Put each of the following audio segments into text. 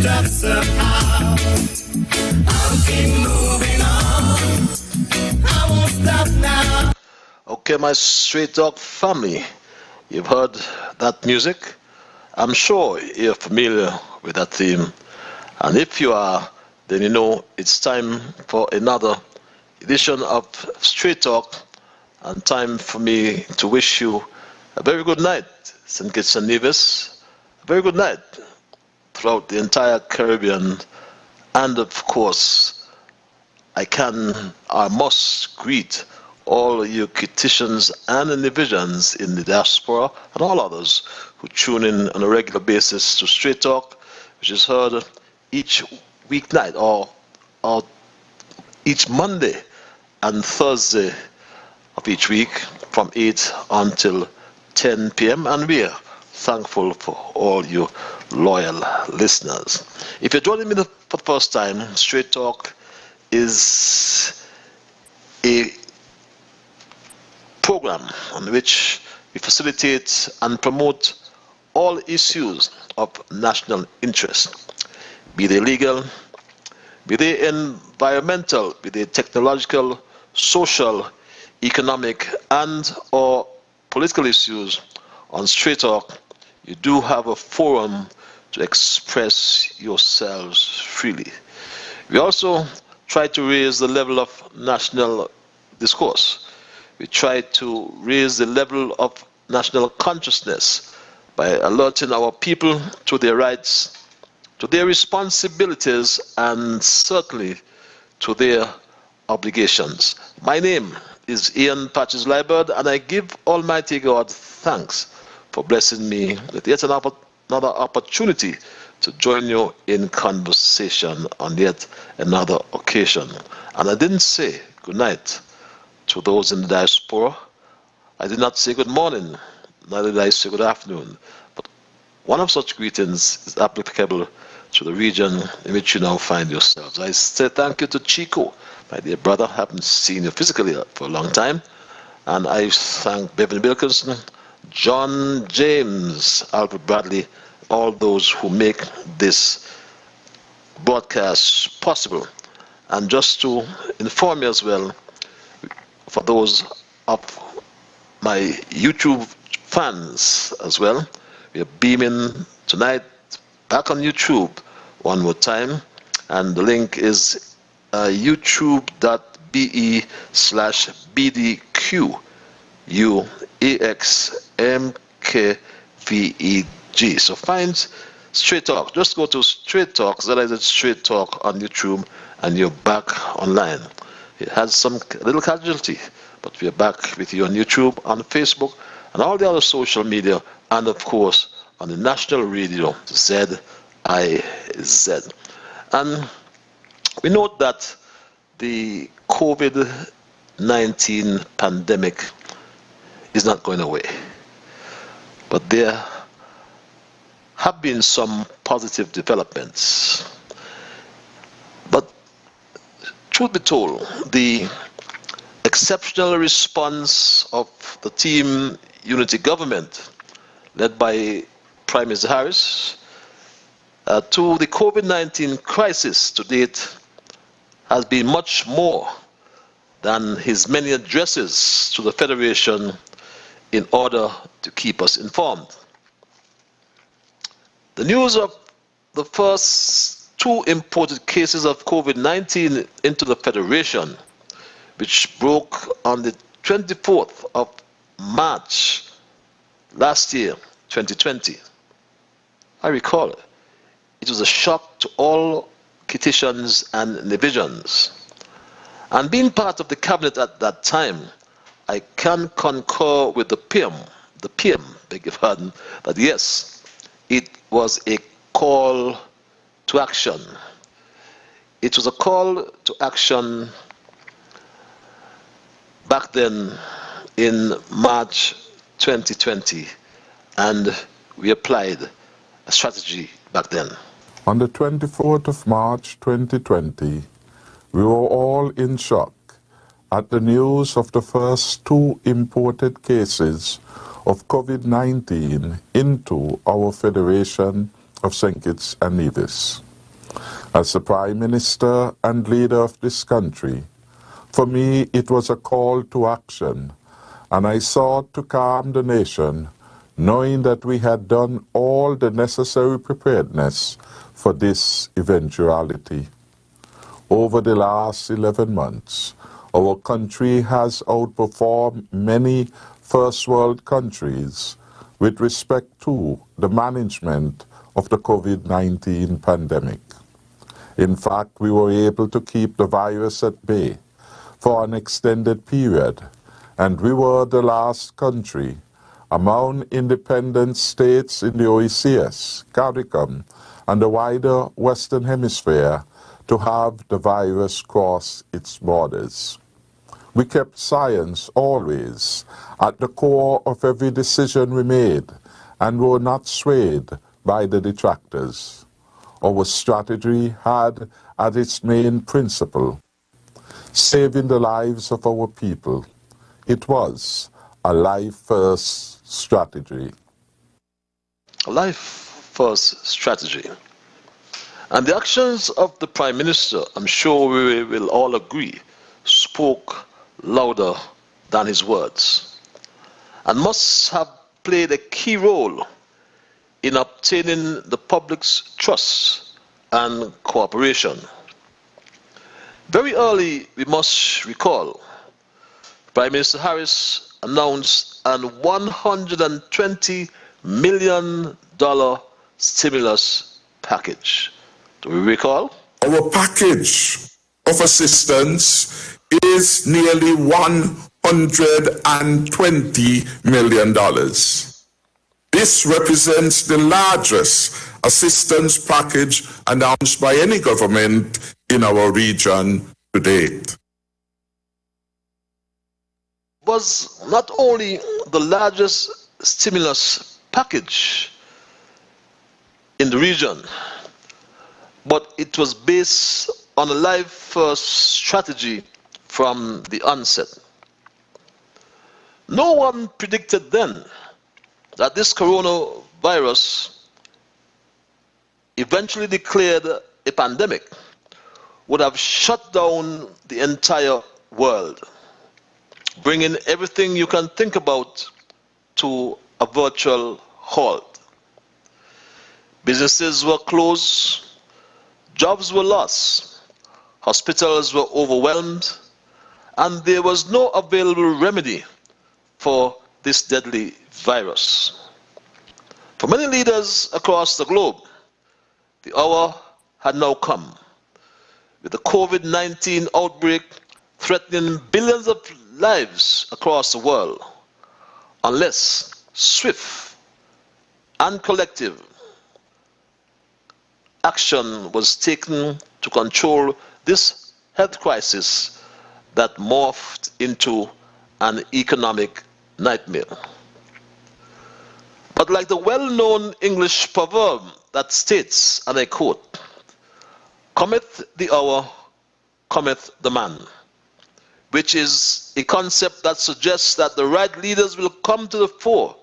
stop somehow. I'll keep moving on. I won't stop now. Okay, my Straight Talk family, you've heard that music. I'm sure you're familiar with that theme. And if you are, then you know it's time for another edition of Straight Talk, and time for me to wish you a very good night, St. Kitts and Nevis. A very good night throughout the entire Caribbean. And of course, I must greet all you Kittitians and Nevisians in the diaspora and all others who tune in on a regular basis to Straight Talk, which is heard each weeknight or each Monday and Thursday of each week from 8 until 10 p.m. And we are thankful for all you loyal listeners. If you're joining me for the first time, Straight Talk is a program on which we facilitate and promote all issues of national interest, be they legal, be they environmental, be they technological, social, economic, and or political issues. On Straight Talk, you do have a forum to express yourselves freely. We also try to raise the level of national discourse. We try to raise the level of national consciousness by alerting our people to their rights, to their responsibilities, and certainly to their obligations. My name is Ian Patches Liburd, and I give Almighty God thanks for blessing me with yet another opportunity to join you in conversation on yet another occasion. And I didn't say good night to those in the diaspora. I did not say good morning, neither did I say good afternoon. But one of such greetings is applicable to the region in which you now find yourselves. I say thank you to Chico, my dear brother. I haven't seen you physically for a long time. And I thank Bevan Wilkinson, John James, Albert Bradley, all those who make this broadcast possible. And just to inform you as well, for those of my YouTube fans as well, we are beaming tonight back on YouTube one more time, and the link is youtube.be/BDQUAXMKVEG. So find Straight Talk. Just go to Straight Talk, that is Straight Talk on YouTube, and you're back online. It has some little casualty, but we are back with you on YouTube, on Facebook, and all the other social media, and of course on the national radio, ZIZ. And we note that the COVID-19 pandemic is not going away, but there have been some positive developments. But truth be told, the exceptional response of the Team Unity government, led by Prime Minister Harris, to the COVID-19 crisis to date has been much more than his many addresses to the Federation in order to keep us informed. The news of the first 2 imported cases of COVID-19 into the Federation, which broke on the 24th of March last year, 2020. I recall it was a shock to all Kittitians and Nevisians. And being part of the cabinet at that time, I can concur with the PM, beg your pardon, that yes, it was a call to action. It was a call to action back then in March 2020, and we applied a strategy back then. On the 24th of March 2020, we were all in shock at the news of the first 2 imported cases of COVID-19 into our Federation of St. Kitts and Nevis. As the Prime Minister and leader of this country, for me it was a call to action, and I sought to calm the nation, knowing that we had done all the necessary preparedness for this eventuality. Over the last 11 months, our country has outperformed many first world countries with respect to the management of the COVID-19 pandemic. In fact, we were able to keep the virus at bay for an extended period, and we were the last country among independent states in the OECS, CARICOM, and the wider Western Hemisphere to have the virus cross its borders. We kept science always at the core of every decision we made and were not swayed by the detractors. Our strategy had as its main principle saving the lives of our people. It was a life-first strategy. A life-first strategy. And the actions of the Prime Minister, I'm sure we will all agree, spoke louder than his words, and must have played a key role in obtaining the public's trust and cooperation. Very early, we must recall, Prime Minister Harris announced an $120 million stimulus package. Do we recall? Our package of assistance is nearly $120 million. This represents the largest assistance package announced by any government in our region to date. It was not only the largest stimulus package in the region, but it was based on a life-first strategy from the onset. No one predicted then that this coronavirus, eventually declared a pandemic, would have shut down the entire world, bringing everything you can think about to a virtual halt. Businesses were closed, jobs were lost, hospitals were overwhelmed, and there was no available remedy for this deadly virus. For many leaders across the globe, the hour had now come, with the COVID-19 outbreak threatening billions of lives across the world, unless swift and collective action was taken to control this health crisis that morphed into an economic nightmare. But like the well-known English proverb that states, and I quote, "Cometh the hour, cometh the man," which is a concept that suggests that the right leaders will come to the fore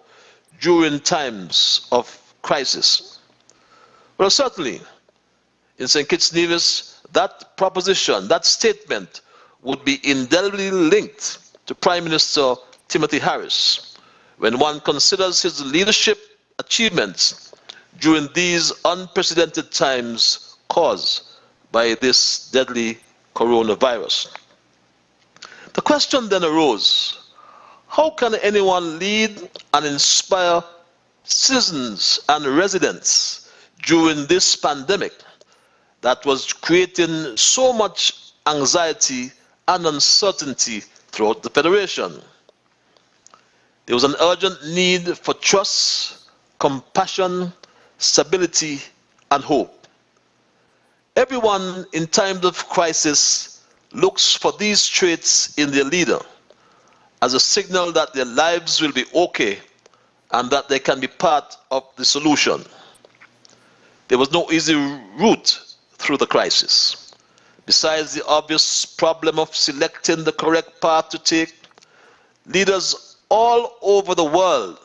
during times of crisis. Well, certainly, in St. Kitts Nevis, that proposition, that statement, would be indelibly linked to Prime Minister Timothy Harris when one considers his leadership achievements during these unprecedented times caused by this deadly coronavirus. The question then arose, how can anyone lead and inspire citizens and residents during this pandemic that was creating so much anxiety and uncertainty throughout the Federation? There was an urgent need for trust, compassion, stability, and hope. Everyone in times of crisis looks for these traits in their leader as a signal that their lives will be okay and that they can be part of the solution. There was no easy route through the crisis. Besides the obvious problem of selecting the correct path to take, leaders all over the world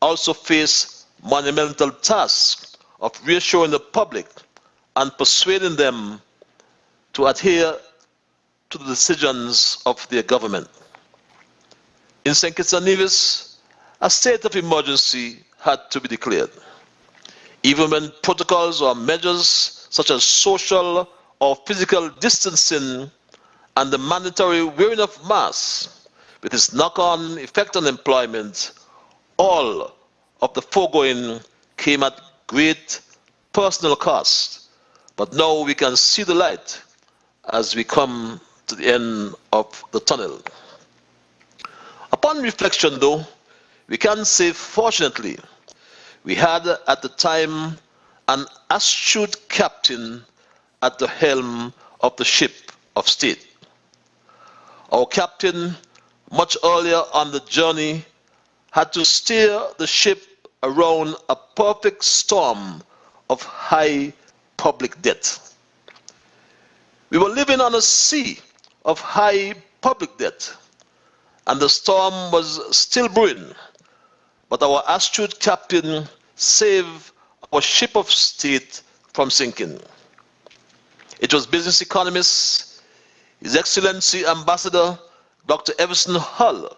also face monumental tasks of reassuring the public and persuading them to adhere to the decisions of their government. In St. Kitts and Nevis, a state of emergency had to be declared. Even when protocols or measures such as social or physical distancing and the mandatory wearing of masks, with its knock-on effect on employment, all of the foregoing came at great personal cost. But now we can see the light as we come to the end of the tunnel. Upon reflection, though, we can say, fortunately, we had at the time an astute captain at the helm of the ship of state. Our captain, much earlier on the journey, had to steer the ship around a perfect storm of high public debt. We were living on a sea of high public debt, and the storm was still brewing, but our astute captain saved our ship of state from sinking. It was business economist, His Excellency Ambassador Dr. Everson Hull,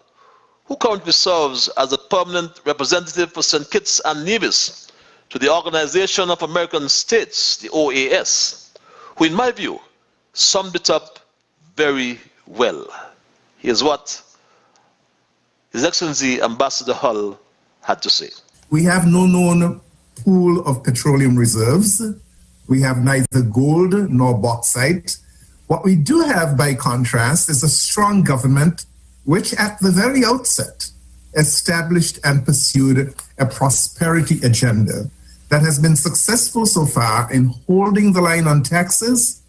who currently serves as a permanent representative for St. Kitts and Nevis to the Organization of American States, the OAS, who, in my view, summed it up very well. Here's what His Excellency Ambassador Hull had to say. We have no known pool of petroleum reserves. We have neither gold nor bauxite. What we do have, by contrast, is a strong government which at the very outset established and pursued a prosperity agenda that has been successful so far in holding the line on taxes,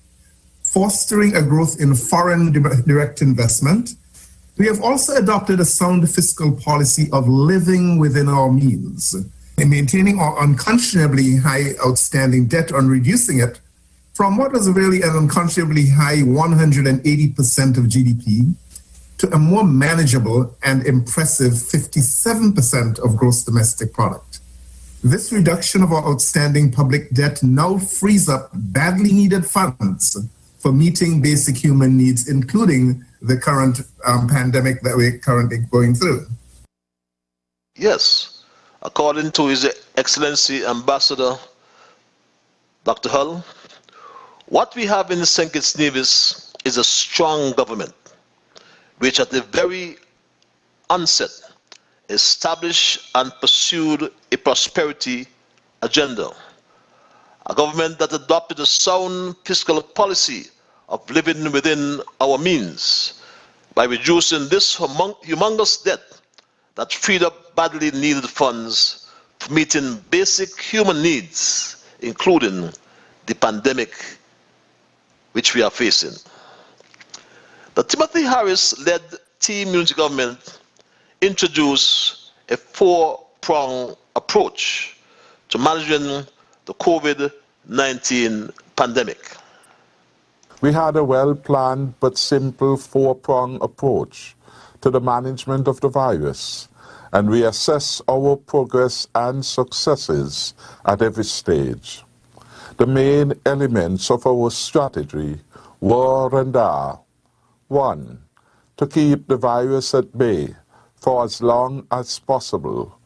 fostering a growth in foreign direct investment. We have also adopted a sound fiscal policy of living within our means, in maintaining our unconscionably high outstanding debt and reducing it from what was really an unconscionably high 180% of GDP to a more manageable and impressive 57% of gross domestic product. This reduction of our outstanding public debt now frees up badly needed funds for meeting basic human needs, including the current pandemic that we're currently going through. Yes, according to His Excellency Ambassador Dr. Hull, what we have in St. Kitts Nevis is a strong government, which at the very onset established and pursued a prosperity agenda. A government that adopted a sound fiscal policy of living within our means by reducing this humongous debt that freed up badly needed funds for meeting basic human needs, including the pandemic which we are facing. The Timothy Harris-led team unity government introduced a four-pronged approach to managing the COVID-19 pandemic. We had a well-planned but simple four-pronged approach to the management of the virus, and we assess our progress and successes at every stage. The main elements of our strategy were and are: 1. To keep the virus at bay for as long as possible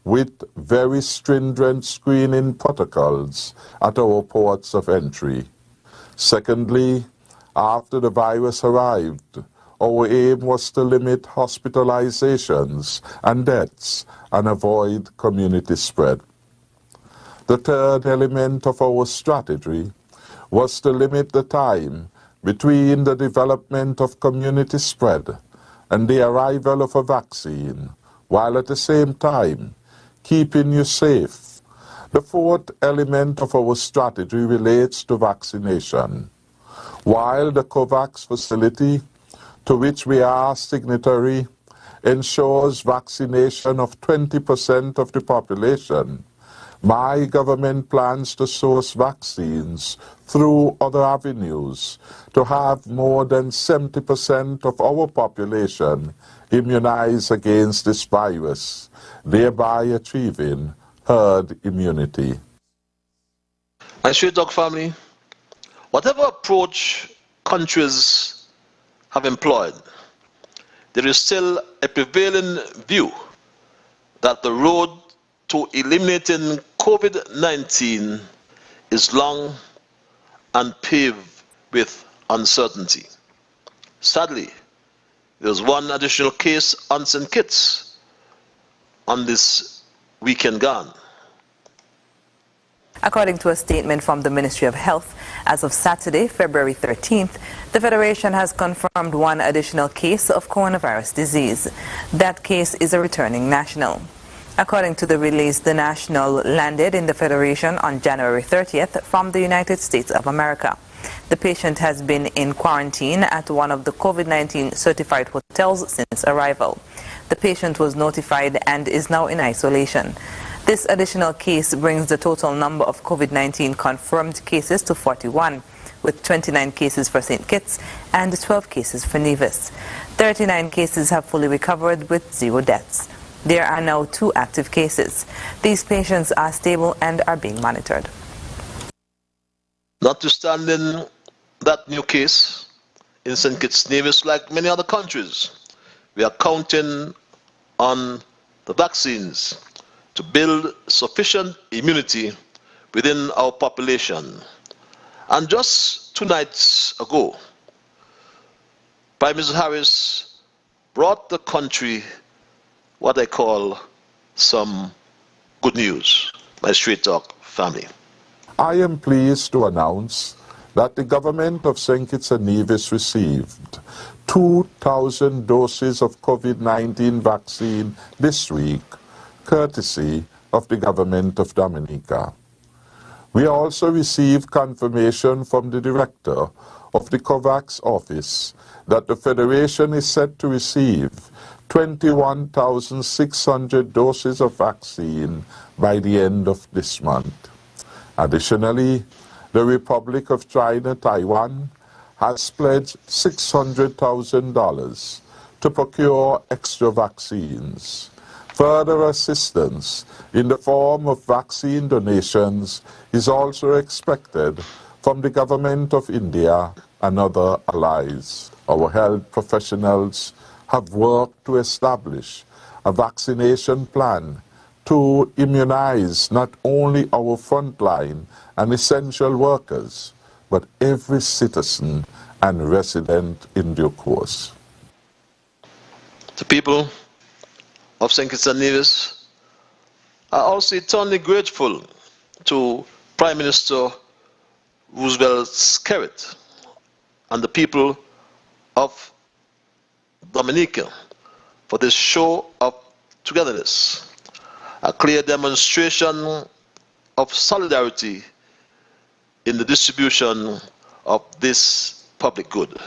with very stringent screening protocols at our ports of entry. Secondly, after the virus arrived, our aim was to limit hospitalizations and deaths and avoid community spread. The third element of our strategy was to limit the time between the development of community spread and the arrival of a vaccine, while at the same time keeping you safe. The fourth element of our strategy relates to vaccination. While the COVAX facility, to which we are signatory, ensures vaccination of 20% of the population, my government plans to source vaccines through other avenues to have more than 70% of our population immunized against this virus, thereby achieving herd immunity. My Straight Talk family, Whatever approach countries have employed, there is still a prevailing view that the road to eliminating COVID-19 is long and paved with uncertainty. Sadly, there was one additional case on St. Kitts on this weekend gone. According to a statement from the Ministry of Health, as of Saturday, February 13th, the Federation has confirmed one additional case of coronavirus disease. That case is a returning national. According to the release, the national landed in the Federation on January 30th from the United States of America. The patient has been in quarantine at one of the COVID-19 certified hotels since arrival. The patient was notified and is now in isolation. This additional case brings the total number of COVID-19 confirmed cases to 41, with 29 cases for St. Kitts and 12 cases for Nevis. 39 cases have fully recovered with 0 deaths. There are now 2 active cases. These patients are stable and are being monitored. Notwithstanding that new case in St. Kitts Nevis, like many other countries, we are counting on the vaccines to build sufficient immunity within our population. And just 2 nights ago, Prime Minister Harris brought the country what I call some good news, my Straight Talk family. I am pleased to announce that the government of St. Kitts and Nevis received 2,000 doses of COVID-19 vaccine this week, courtesy of the government of Dominica. We also received confirmation from the director of the COVAX office that the Federation is set to receive 21,600 doses of vaccine by the end of this month. Additionally, the Republic of China, Taiwan, has pledged $600,000 to procure extra vaccines. Further assistance in the form of vaccine donations is also expected from the government of India and other allies. Our health professionals have worked to establish a vaccination plan to immunize not only our frontline and essential workers, but every citizen and resident in due course. The people of St. Kitts and Nevis are also eternally grateful to Prime Minister Roosevelt Skerrit and the people of Dominica for this show of togetherness, a clear demonstration of solidarity in the distribution of this public good.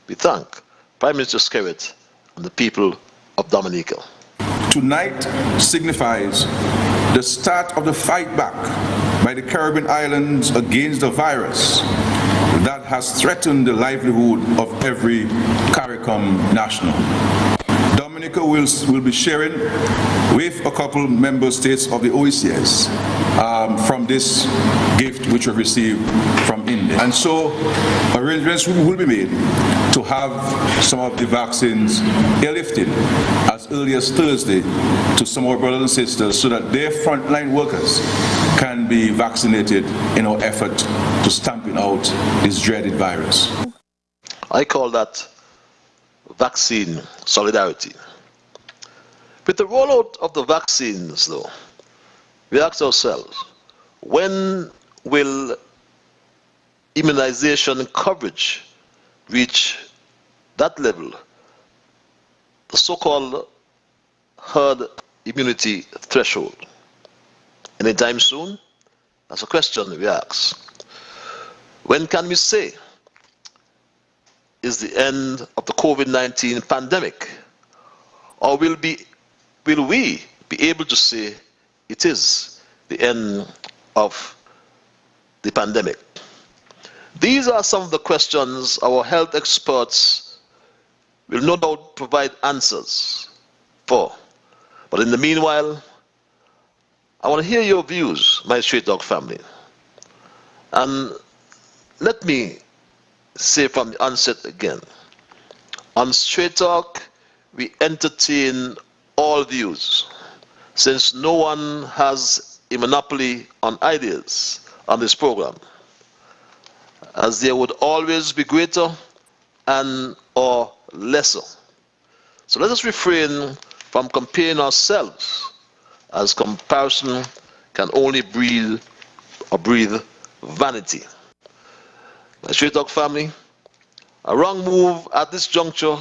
We thank Prime Minister Skerrit and the people of Dominica. Tonight signifies the start of the fight back by the Caribbean islands against the virus that has threatened the livelihood of every CARICOM national. Dominica will be sharing with a couple member states of the OECS from this gift which we received from India. And so arrangements will be made to have some of the vaccines airlifted as early as Thursday to some of our brothers and sisters so that their frontline workers can be vaccinated in our effort to stamping out this dreaded virus. I call that vaccine solidarity. With the rollout of the vaccines, though, we ask ourselves, when will immunization coverage reach that level, the so-called herd immunity threshold? Anytime soon? That's a question we ask. When can we say is the end of the COVID-19 pandemic? Or will we be able to say it is the end of the pandemic? These are some of the questions our health experts will no doubt provide answers for. But in the meanwhile, I want to hear your views, my Straight Talk family. And let me say from the onset again, on Straight Talk, we entertain all views, since no one has a monopoly on ideas on this program, as there would always be greater and or lesser. So let us refrain from comparing ourselves, as comparison can only breed vanity. My Straight Talk family, a wrong move at this juncture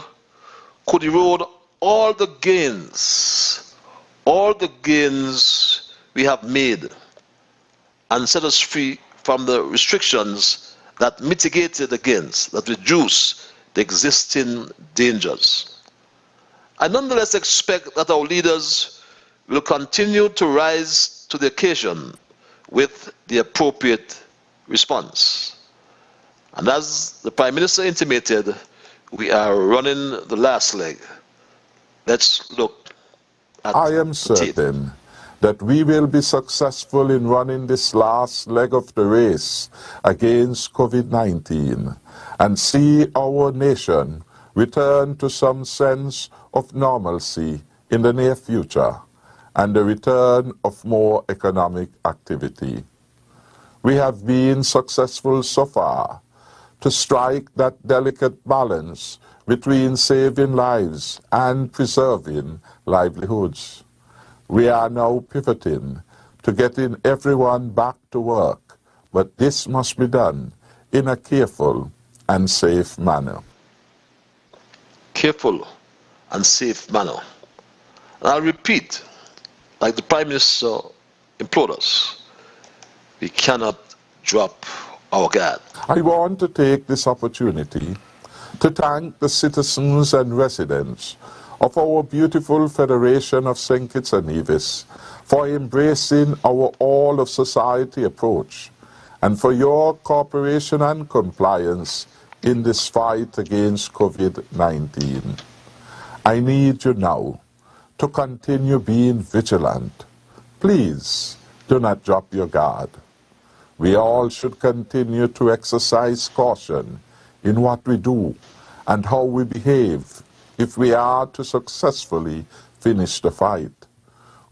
could erode all the gains we have made, and set us free from the restrictions that mitigated the gains, that reduce the existing dangers. I nonetheless expect that our leaders will continue to rise to the occasion with the appropriate response. And as the Prime Minister intimated, we are running the last leg. Let's look at I am the tape. certain that we will be successful in running this last leg of the race against COVID-19 and see our nation return to some sense of normalcy in the near future and the return of more economic activity. We have been successful so far to strike that delicate balance between saving lives and preserving livelihoods. We are now pivoting to getting everyone back to work, but this must be done in a careful and safe manner. Careful and safe manner. And I'll repeat, like the Prime Minister implored us, we cannot drop our guard. I want to take this opportunity to thank the citizens and residents of our beautiful Federation of St. Kitts and Nevis for embracing our all-of-society approach and for your cooperation and compliance in this fight against COVID-19. I need you now to continue being vigilant. Please do not drop your guard. We all should continue to exercise caution in what we do and how we behave if we are to successfully finish the fight.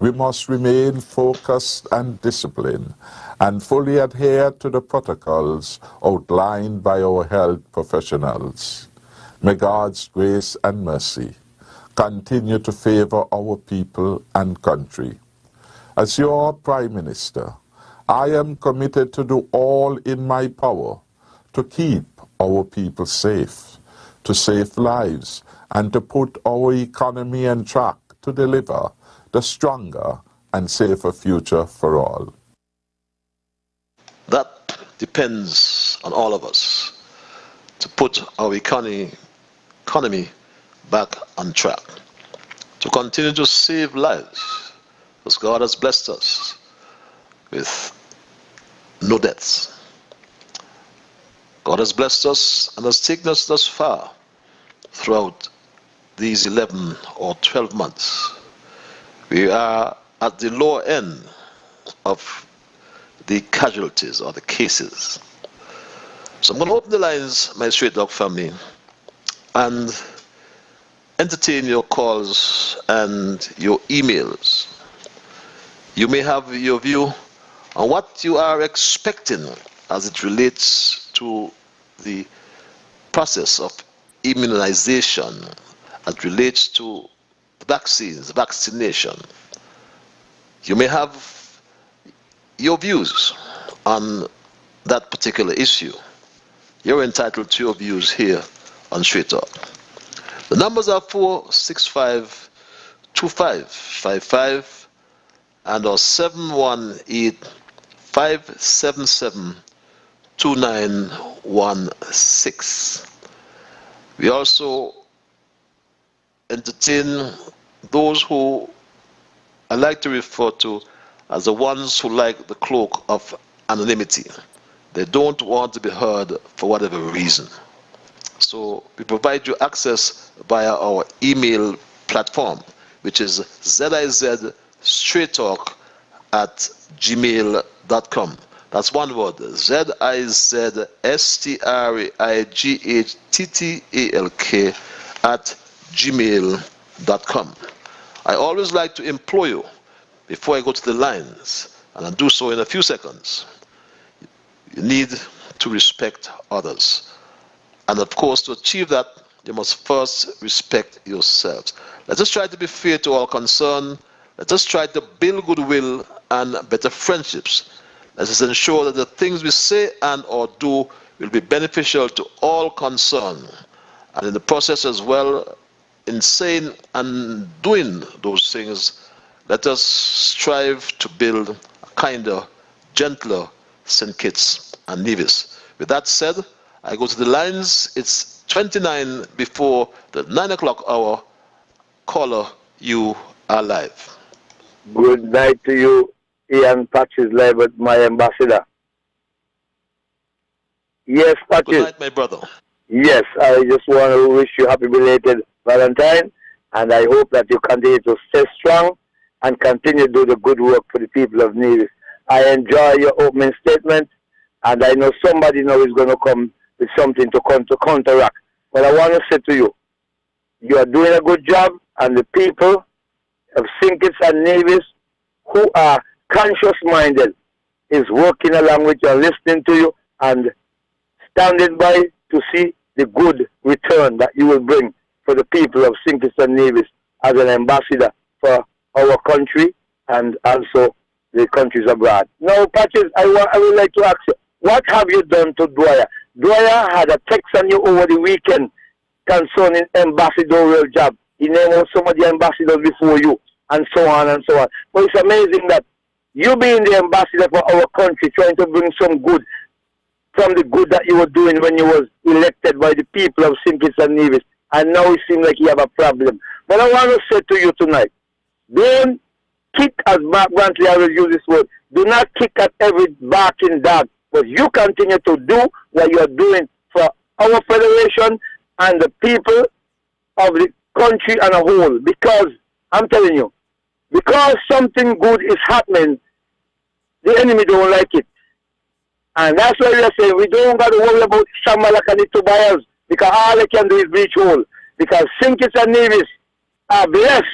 We must remain focused and disciplined and fully adhere to the protocols outlined by our health professionals. May God's grace and mercy continue to favor our people and country. As your Prime Minister, I am committed to do all in my power to keep our people safe, to save lives, and to put our economy on track to deliver the stronger and safer future for all. That depends on all of us to put our economy back on track, to continue to save lives, because God has blessed us with no deaths. God has blessed us and has taken us thus far throughout these 11 or 12 months. We are at the lower end of the casualties or the cases. So I'm going to open the lines, my Straight Talk family, and entertain your calls and your emails. You may have your view on what you are expecting as it relates to the process of immunization, as it relates to vaccines, vaccination. You may have your views on that particular issue. You're entitled to your views here on Straight Talk. The numbers are 465-2555 and or 718-577-2916. We also entertain those who I like to refer to as the ones who like the cloak of anonymity. They don't want to be heard for whatever reason. So we provide you access via our email platform, which is zizstraighttalk@gmail.com. That's one word, ZIZSTRAIGHTTALK @gmail.com. I always like to implore you before I go to the lines, and I'll do so in a few seconds. You need to respect others. And of course, to achieve that, you must first respect yourselves. Let us try to be fair to all concerned. Let us try to build goodwill and better friendships. Let us ensure that the things we say and or do will be beneficial to all concerned. And in the process as well, in saying and doing those things, let us strive to build a kinder, gentler St. Kitts and Nevis. With that said, I go to the lines. It's 29 before the 9 o'clock hour. Caller, you are live. Good night to you, Ian Patches Liburd, my ambassador. Yes, Patches. Good night, my brother. Yes, I just want to wish you happy belated Valentine, and I hope that you continue to stay strong and continue to do the good work for the people of Nevis. I enjoy your opening statement, and I know somebody now is going to come with something to counteract. But I want to say to you, you are doing a good job, and the people of St. Kitts and Nevis who are conscious-minded is working along with you, listening to you, and standing by to see the good return that you will bring for the people of St. Kitts and Nevis as an ambassador for our country and also the countries abroad. Now, Patches, I would like to ask you, what have you done to Dwyer? Dwyer had a text on you over the weekend concerning ambassadorial job. He named out some of the ambassadors before you, and so on and so on. But it's amazing that you being the ambassador for our country, trying to bring some good from the good that you were doing when you was elected by the people of St. Kitts and Nevis, and now it seems like you have a problem. But I want to say to you tonight, don't kick, as Mark Brantley always use this word, do not kick at every barking dog, but you continue to do what you are doing for our federation and the people of the country as a whole. Because, I'm telling you, because something good is happening, the enemy don't like it. And that's why we are saying we don't got to worry about Shamalak and the Tobias, because all they can do is breach hole. Because St. Kitts and Nevis are blessed,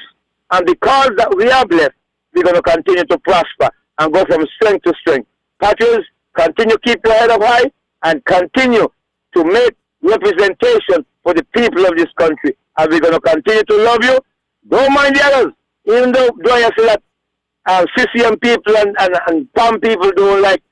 and because that we are blessed, we're going to continue to prosper and go from strength to strength. Patriots, continue to keep your head up high and continue to make representation for the people of this country. And we're going to continue to love you. Don't mind the others. Even though I say that CCM people and PAM people don't like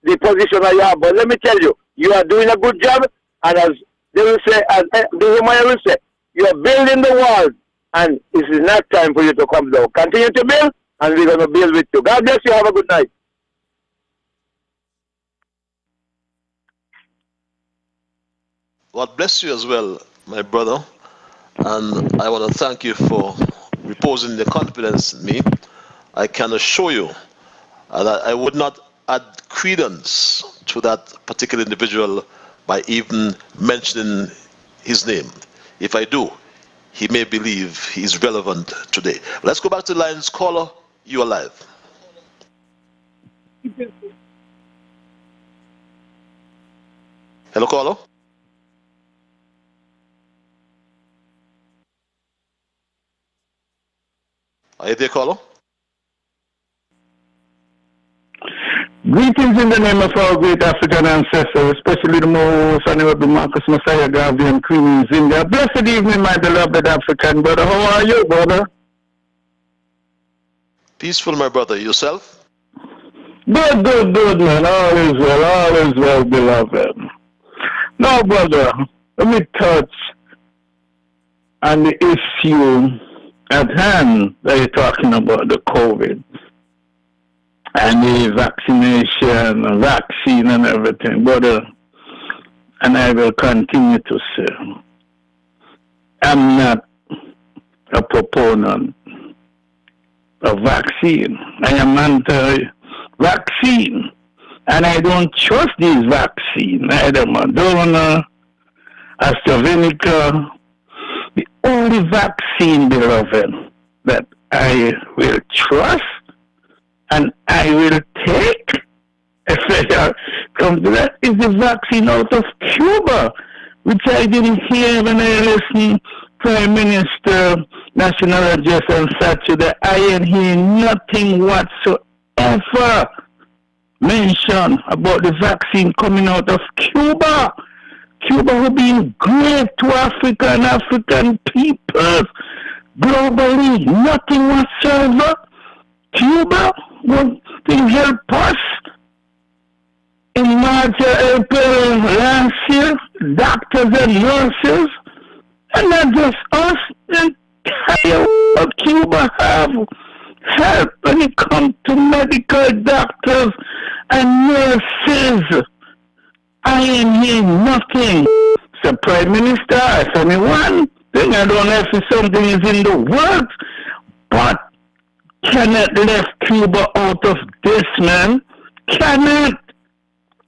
the position that you have. But let me tell you, you are doing a good job. And as they will say, as the Humaya will say, you are building the walls. And it is not time for you to come down. Continue to build, and we're going to build with you. God bless you. Have a good night. God bless you as well, my brother. And I want to thank you for reposing the confidence in me. I can assure you that I would not add credence to that particular individual by even mentioning his name. If I do, he may believe he is relevant today. Let's go back to the lines. Caller, you are live. Hello, caller. Are you there, caller? Greetings in the name of our great African ancestors, especially the most honorable Marcus Messiah Garvey and Queen Zinga. Blessed evening, my beloved African brother. How are you, brother? Peaceful, my brother. Yourself? Good, man. All is well, beloved. Now, brother, let me touch on the issue at hand that you're talking about, the COVID. And the vaccination, vaccine and everything, brother. And I will continue to say, I'm not a proponent of vaccine. I am anti-vaccine. And I don't trust these vaccines, either Moderna, AstraZeneca. The only vaccine, beloved, that I will trust and I will take, if it comes to that, is the vaccine out of Cuba, which I didn't hear when I listened Prime Minister National Address on Saturday. I ain't hear nothing whatsoever mention about the vaccine coming out of Cuba. Cuba who being great to Africa and African peoples globally, nothing whatsoever. Cuba will help us in March or April last year, doctors and nurses, and not just us, the entire world. Cuba have help when it comes to medical doctors and nurses. I ain't hear nothing. So Prime Minister, I said me one thing, I don't know if something is in the works, but cannot left Cuba out of this, man. Cannot.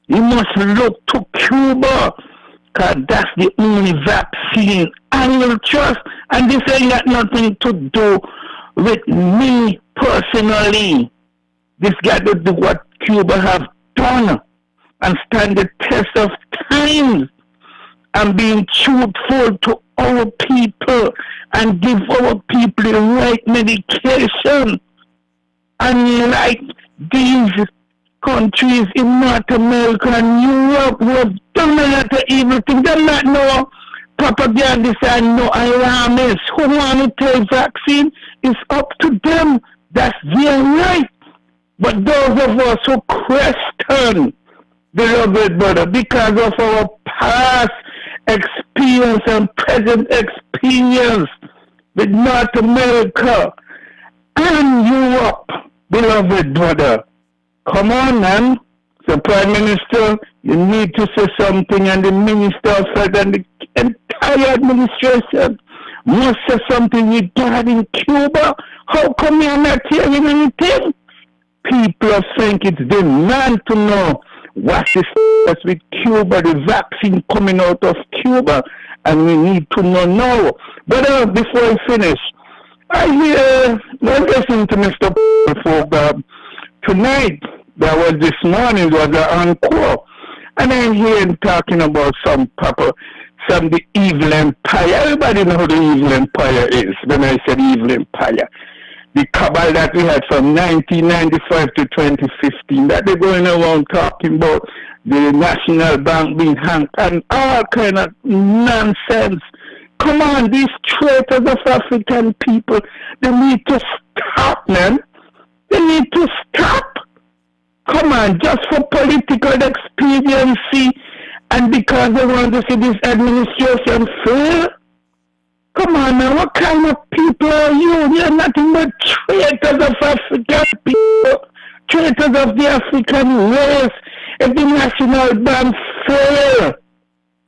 You must look to Cuba, because that's the only vaccine I will trust. And this ain't got nothing to do with me personally. This got to do what Cuba have done and stand the test of time and being truthful to our people and give our people the right medication. And like these countries in North America and Europe who have done a lot of evil things, they're not no propagandists and no alarmists who want to take vaccine. It's up to them. That's their right. But those of us who question, beloved brother, because of our past experience and present experience with North America and Europe, beloved brother, come on, man. The Prime Minister, you need to say something, and the Minister of Health and the entire administration must say something regarding Cuba. How come you're not hearing anything? People are saying it's demand to know what is with Cuba, the vaccine coming out of Cuba, and we need to know now. But before I finish, I listened to Mr. before tonight. That was this morning, was an encore. And I'm hearing talking about the evil empire. Everybody know who the evil empire is when I said evil empire. The cabal that we had from 1995 to 2015, that they're going around talking about the National Bank being hacked and all kind of nonsense. Come on, these traitors of African people, they need to stop, man. They need to stop. Come on, just for political expediency and because they want to see this administration fail? Come on now, what kind of people are you? You're nothing but traitors of African people, traitors of the African race. If the National Bank fail,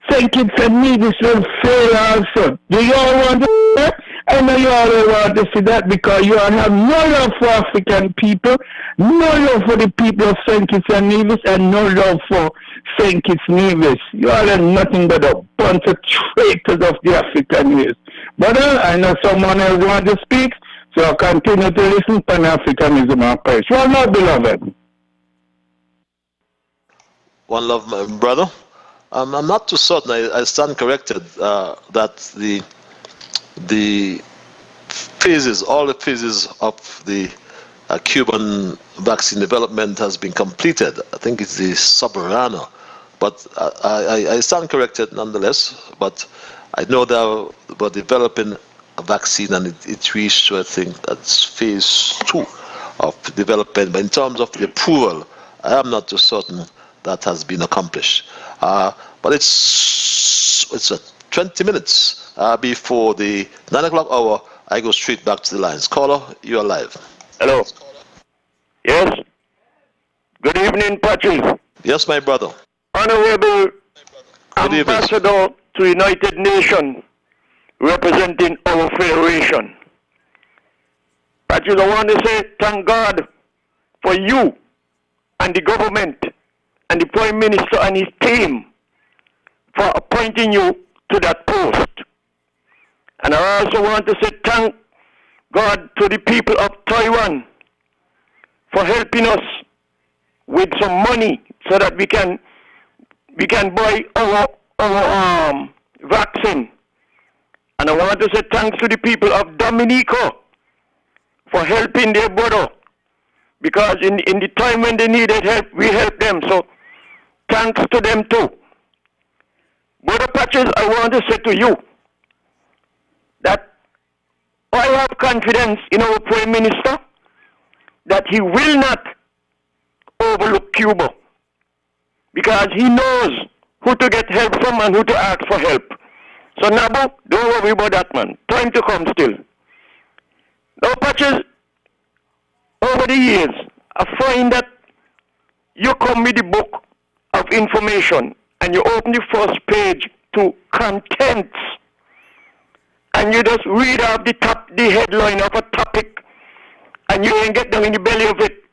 St. Kitts and Nevis will fail also. Do you all want to see that? I know you all want to see that because you all have no love for African people, no love for the people of St. Kitts and Nevis, and no love for St. Kitts Nevis. You all are nothing but a bunch of traitors of the African race. But I know someone else wants to speak, so I'll continue to listen. Pan-Africanism and perish. Well, not beloved. One love, my brother. I'm not too certain. I stand corrected that the phases, all the phases of the Cuban vaccine development has been completed. I think it's the Soberano, but I stand corrected nonetheless. But I know that we're developing a vaccine, and it reached, I think, that's phase 2 of development. But in terms of the approval, I am not too certain that has been accomplished. But it's 20 minutes before the 9 o'clock hour. I go straight back to the lines. Caller, you are live. Hello. Yes. Good evening, Patrick. Yes, my brother. Honorable Ambassador to United Nations, representing our federation. Patrick, I want to say thank God for you and the government and the Prime Minister and his team for appointing you to that post. And I also want to say thank God to the people of Taiwan for helping us with some money so that we can we can buy our vaccine. And I want to say thanks to the people of Dominica for helping their brother. Because in the time when they needed help, we helped them. So thanks to them too. Brother Patches, I want to say to you that I have confidence in our Prime Minister that he will not overlook Cuba. Because he knows who to get help from and who to ask for help. So Nabu, don't worry about that, man. Time to come still. Now, Patches, over the years, I find that you come with the book of information and you open the first page to contents and you just read off the headline of a topic and you ain't get down in the belly of it.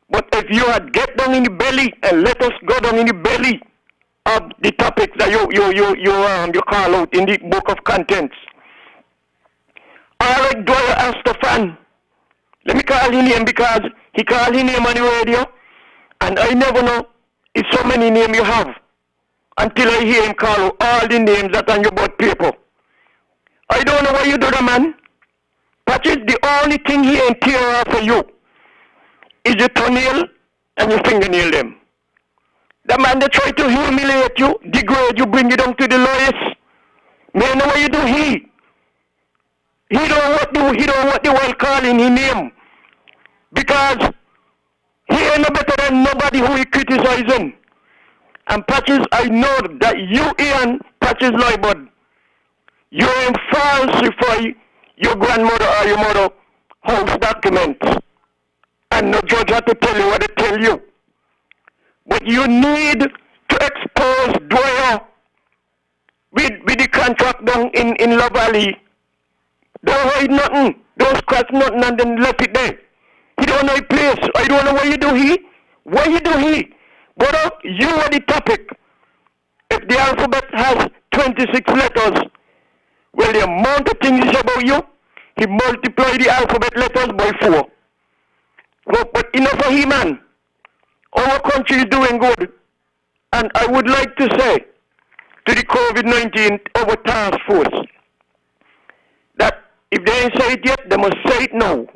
But if you had get down in the belly and let us go down in the belly of the topics that you call out in the book of contents. Alright, Dwyer Astafan. Let me call his name because he called his name on the radio and I never know if so many names you have until I hear him call out all the names that on your board paper. I don't know what you do, man. Patches, the only thing he ain't tear off for you is your toenail and your fingernail them. The man that try to humiliate you, degrade you, bring you down to the lowest. Man, know what you do, he don't want the world calling his name. Because he ain't no better than nobody who he criticizing. And Patches, I know that you, Ian, Patches Liburd, you ain't falsify your grandmother or your mother house documents. And no judge had to tell you what they tell you. But you need to expose Dwyer with the contract down in La Valley. Don't hide nothing. Don't scratch nothing and then left it there. He don't know a place. I don't know what you do here. What you do here? Brother, you are the topic. If the alphabet has 26 letters, well, the amount of things is about you, he multiply the alphabet letters by 4. But enough for him, man. Our country is doing good. And I would like to say to the COVID-19 our task force that if they ain't say it yet, they must say it now.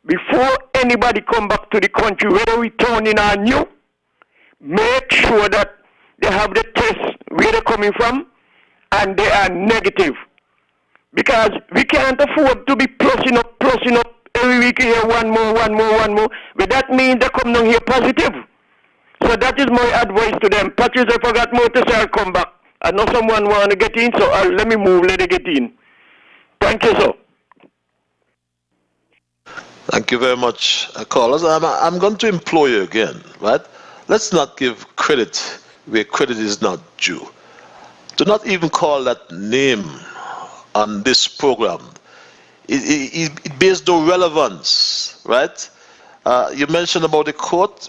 Before anybody come back to the country, whether returning or new, make sure that they have the test where they're coming from and they are negative. Because we can't afford to be plussing up every week here, one more. But that means they come down here positive. So that is my advice to them. Patches, I forgot more to say, I'll come back. I know someone want to get in, so let me move, let it get in. Thank you, sir. Thank you very much, callers. I'm going to implore you again, right? Let's not give credit where credit is not due. Do not even call that name on this program. It bears no relevance, right? You mentioned about the court.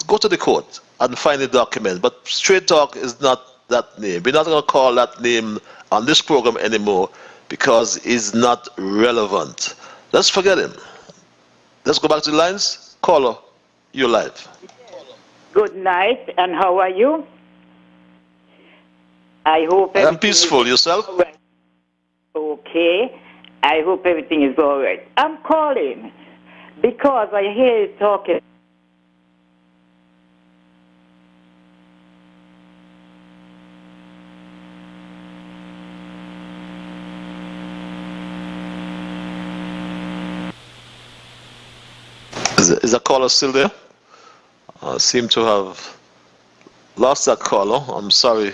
Go to the court and find the document. But Straight Talk is not that name. We're not going to call that name on this program anymore because it's not relevant. Let's forget him. Let's go back to the lines. Caller, you're live. Good night, and how are you? I hope I'm peaceful. Yourself? All right. Okay. I hope everything is all right. I'm calling because I hear you talking. Is that caller still there? I seem to have lost that caller. I'm sorry.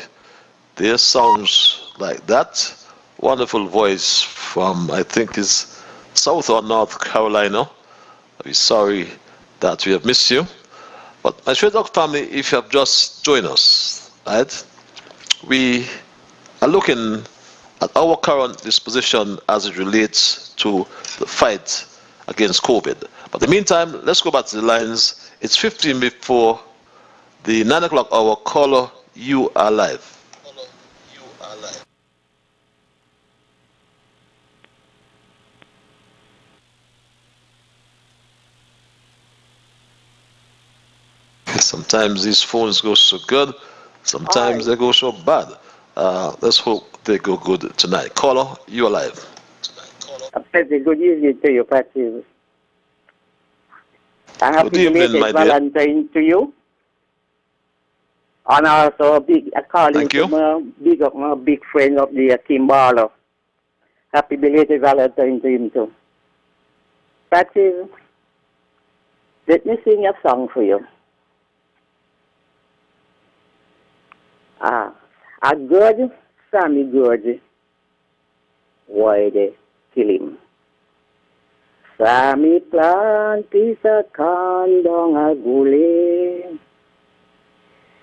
There sounds like that. Wonderful voice from, I think, is South or North Carolina. We're sorry that we have missed you. But my Straight Talk family, if you have just joined us, right, we are looking at our current disposition as it relates to the fight against COVID. But in the meantime, let's go back to the lines. It's 15 before the 9 o'clock hour. Caller, you are live. Sometimes these phones go so good, sometimes they go so bad. Let's hope they go good tonight. Caller, you alive. A pleasant good evening to you, Patrick. And Good evening, my dear. Valentine to you. And also a calling to my big friend of the Kim Barlow. Happy belated Valentine to him too. Patrick, let me sing a song for you. A good Sammy good. Why they kill him? Sammy plant piece of corn down a gully.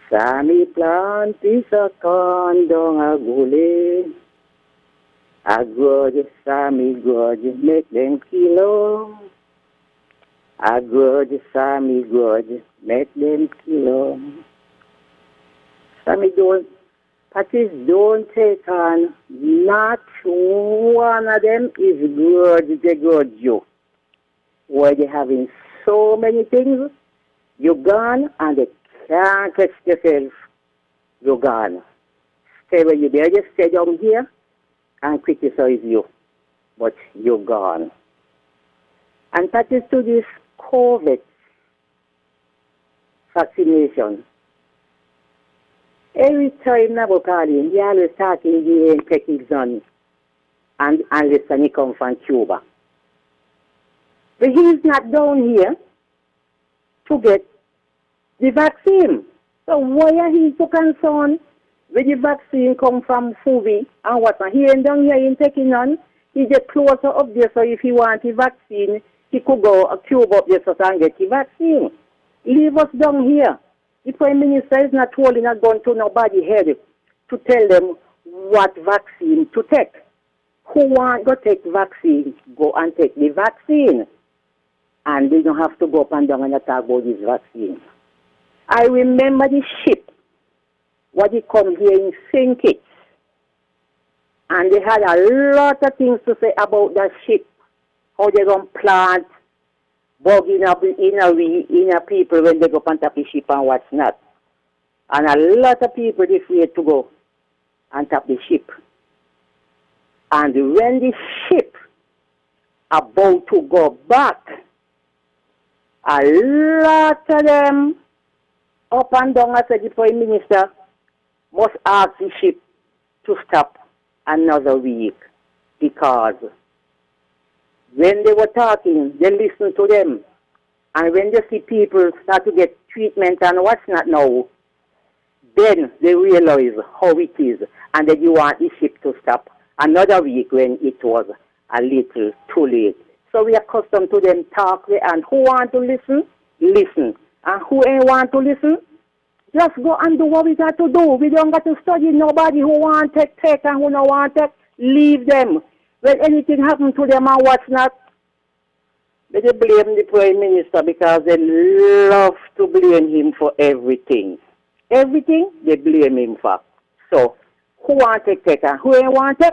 Sammy plant piece of corn down a gully. A good Sammy good make them kilo. A good Sammy good make them kilo. Sammy don't take on, not one of them is good, they good you. Why they having so many things, you gone and they can't catch yourself, you gone. Stay where you there, just stay down here and criticize you, but you gone. And that is to this COVID vaccination. Every time Nabo call him, he always talking the techniques on and listen, he come from Cuba. But he's not down here to get the vaccine. So why are he so concerned when the vaccine come from Fubi and what? He ain't down here in taking on. He get closer up there, so if he want the vaccine, he could go a Cuba up there so and get the vaccine. Leave us down here. The Prime Minister is not holding a gun to nobody's head to tell them what vaccine to take. Who want to take vaccine, go and take the vaccine. And they don't have to go up and down and talk about this vaccine. I remember the ship, what they come here in St. Kitts. And they had a lot of things to say about that ship, how they don't plant bug in a people when they go on top of the ship and what's not. And a lot of people are afraid to go on top of the ship. And when the ship about to go back, a lot of them up and down, I said the Prime Minister must ask the ship to stop another week, because when they were talking, they listened to them. And when they see people start to get treatment and what's not now, then they realize how it is. And then you want the ship to stop another week when it was a little too late. So we are accustomed to them talk, and who want to listen, listen. And who ain't want to listen, just go and do what we got to do. We don't got to study nobody who want to take and who don't want to leave them. When anything happens to them and what's not, they blame the Prime Minister because they love to blame him for everything. Everything they blame him for. So, who want to take and who ain't want to,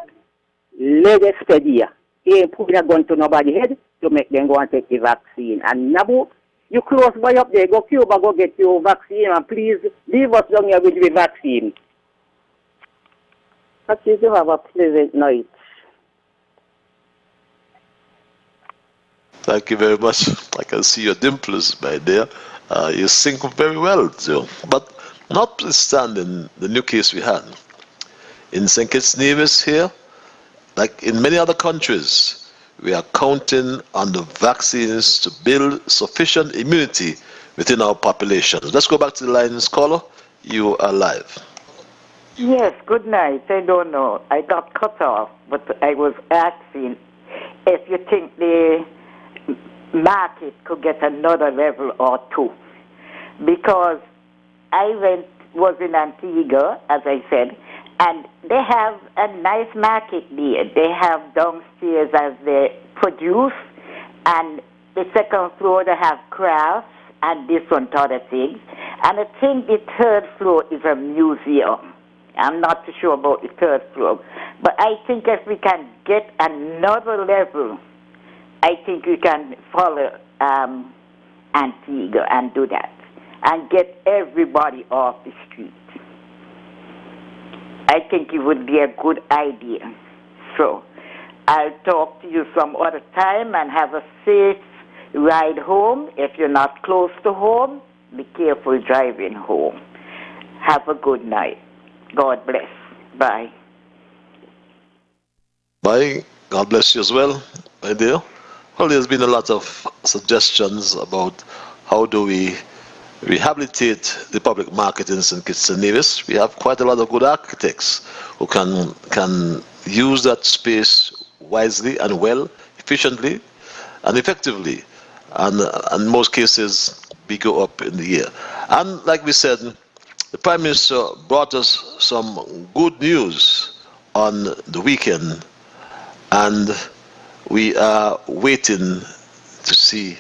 let us study. He ain't putting a gun to nobody's head to make them go and take the vaccine. And Nabu, you close by up there, go Cuba, go get your vaccine, and please leave us down here with the vaccine. But you do have a pleasant night. Thank you very much. I can see your dimples, my dear. You sing very well, Joe. But notwithstanding the new case we had, in St. Kitts Nevis here, like in many other countries, we are counting on the vaccines to build sufficient immunity within our populations. Let's go back to the lines. Caller, you are live. Yes, good night. I don't know. I got cut off, but I was asking if you think the market could get another level or two. Because I was in Antigua, as I said, and they have a nice market there. They have downstairs as they produce, and the second floor they have crafts and different other things. And I think the third floor is a museum. I'm not too sure about the third floor. But I think if we can get another level, I think we can follow Antigua and do that. and get everybody off the street. I think it would be a good idea. So I'll talk to you some other time and have a safe ride home. If you're not close to home, be careful driving home. Have a good night. God bless. Bye. Bye. God bless you as well, my dear. Well, there's been a lot of suggestions about how do we rehabilitate the public market in St. Kitts and Nevis. We have quite a lot of good architects who can use that space wisely and well, efficiently and effectively, and in most cases we go up in the year. And like we said, the Prime Minister brought us some good news on the weekend, and we are waiting to see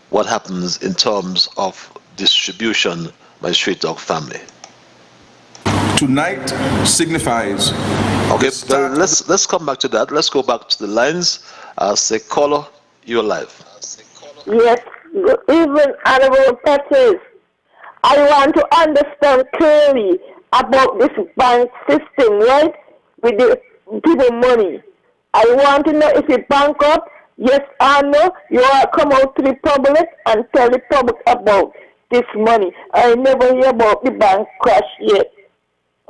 what happens in terms of distribution by Straight Dog family. Tonight signifies. Okay, well, let's come back to that. Let's go back to the lines. Say, caller, you're live. Yes, good evening, Honorable Pettis. I want to understand clearly about this bank system, right? With the people money. I want to know if you bankrupt, yes or no. You want to come out to the public and tell the public about this money. I never hear about the bank crash yet.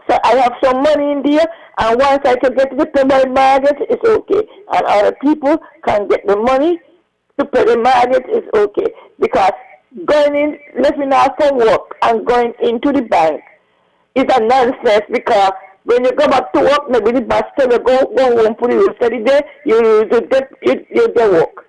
So I have some money in there, and once I can get it to my mortgage, it's okay. And other people can get the money to pay the mortgage, it's okay. Because going in, leaving out from work and going into the bank is a nonsense, because when you go back to work, maybe the boss tell you go home for the rest of the day, you get work.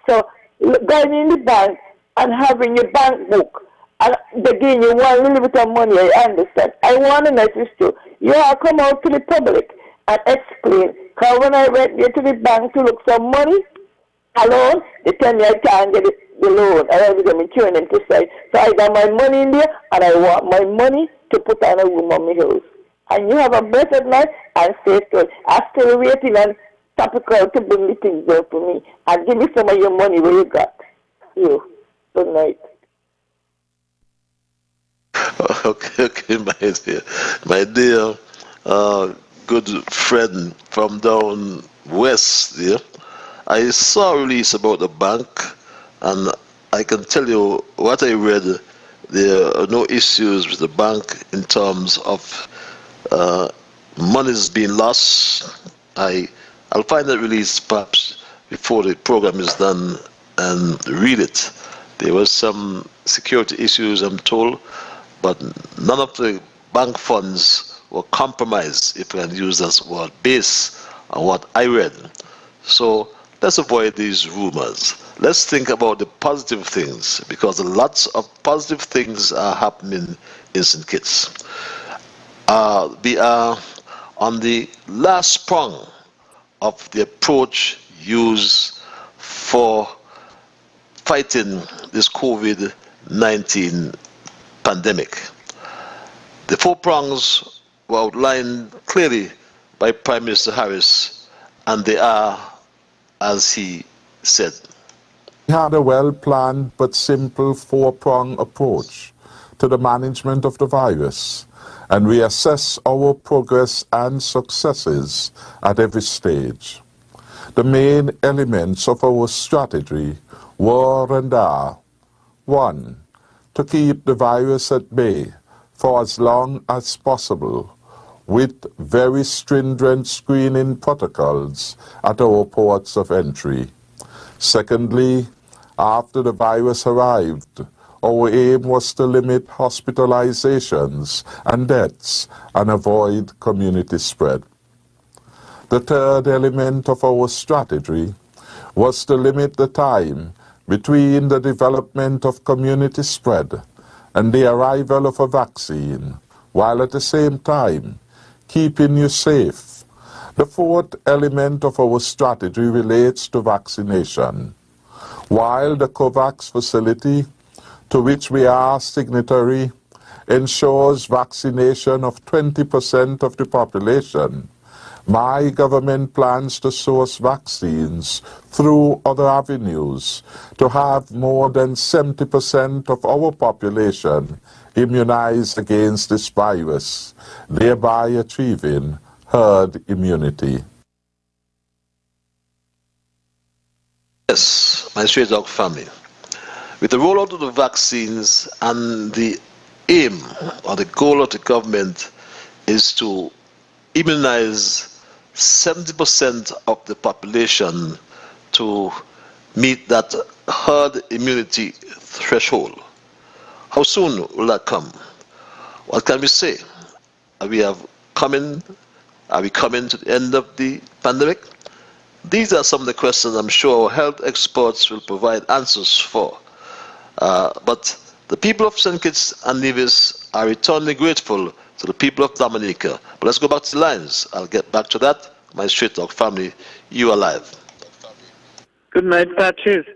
So going in the bank and having your bank book, and again, you want a little bit of money, I understand. I want to know if it's true. You have to come out to the public and explain. Because when I went there to the bank to look for money, alone, they tell me I can't get the loan. I have to turn them to say. So I got my money in there, and I want my money to put on a room on my house. And you have a blessed night and safe trip. I'm still waiting on Topical to bring the things there for me. And give me some of your money where you got. You. Good night. Okay, my dear good friend from down west there. I saw a release about the bank, and I can tell you what I read. There are no issues with the bank in terms of monies being lost. I'll find that release perhaps before the program is done and read it. There was some security issues, I'm told, but none of the bank funds were compromised, if I can use that word, based on what I read. So let's avoid these rumors. Let's think about the positive things, because lots of positive things are happening in St. Kitts. We are on the last prong of the approach used for fighting this COVID-19 pandemic. The 4 prongs were outlined clearly by Prime Minister Harris, and they are as he said. We had a well-planned but simple 4-prong approach to the management of the virus, and we assess our progress and successes at every stage. The main elements of our strategy were and are: 1. To keep the virus at bay for as long as possible, with very stringent screening protocols at our ports of entry. Secondly, after the virus arrived, our aim was to limit hospitalizations and deaths and avoid community spread. The third element of our strategy was to limit the time between the development of community spread and the arrival of a vaccine, while at the same time keeping you safe. The fourth element of our strategy relates to vaccination. While the COVAX facility, to which we are signatory, ensures vaccination of 20% of the population, My government plans to source vaccines through other avenues to have more than 70% of our population immunized against this virus, thereby achieving herd immunity. Yes, my stray dog family. With the rollout of the vaccines and the aim or the goal of the government is to immunize 70% of the population to meet that herd immunity threshold. How soon will that come? What can we say? Are we coming to the end of the pandemic? These are some of the questions I'm sure our health experts will provide answers for. But the people of St. Kitts and Nevis are eternally grateful to the people of Dominica. But let's go back to the lines. I'll get back to that. My straight talk family, you are live. Good night, Patches.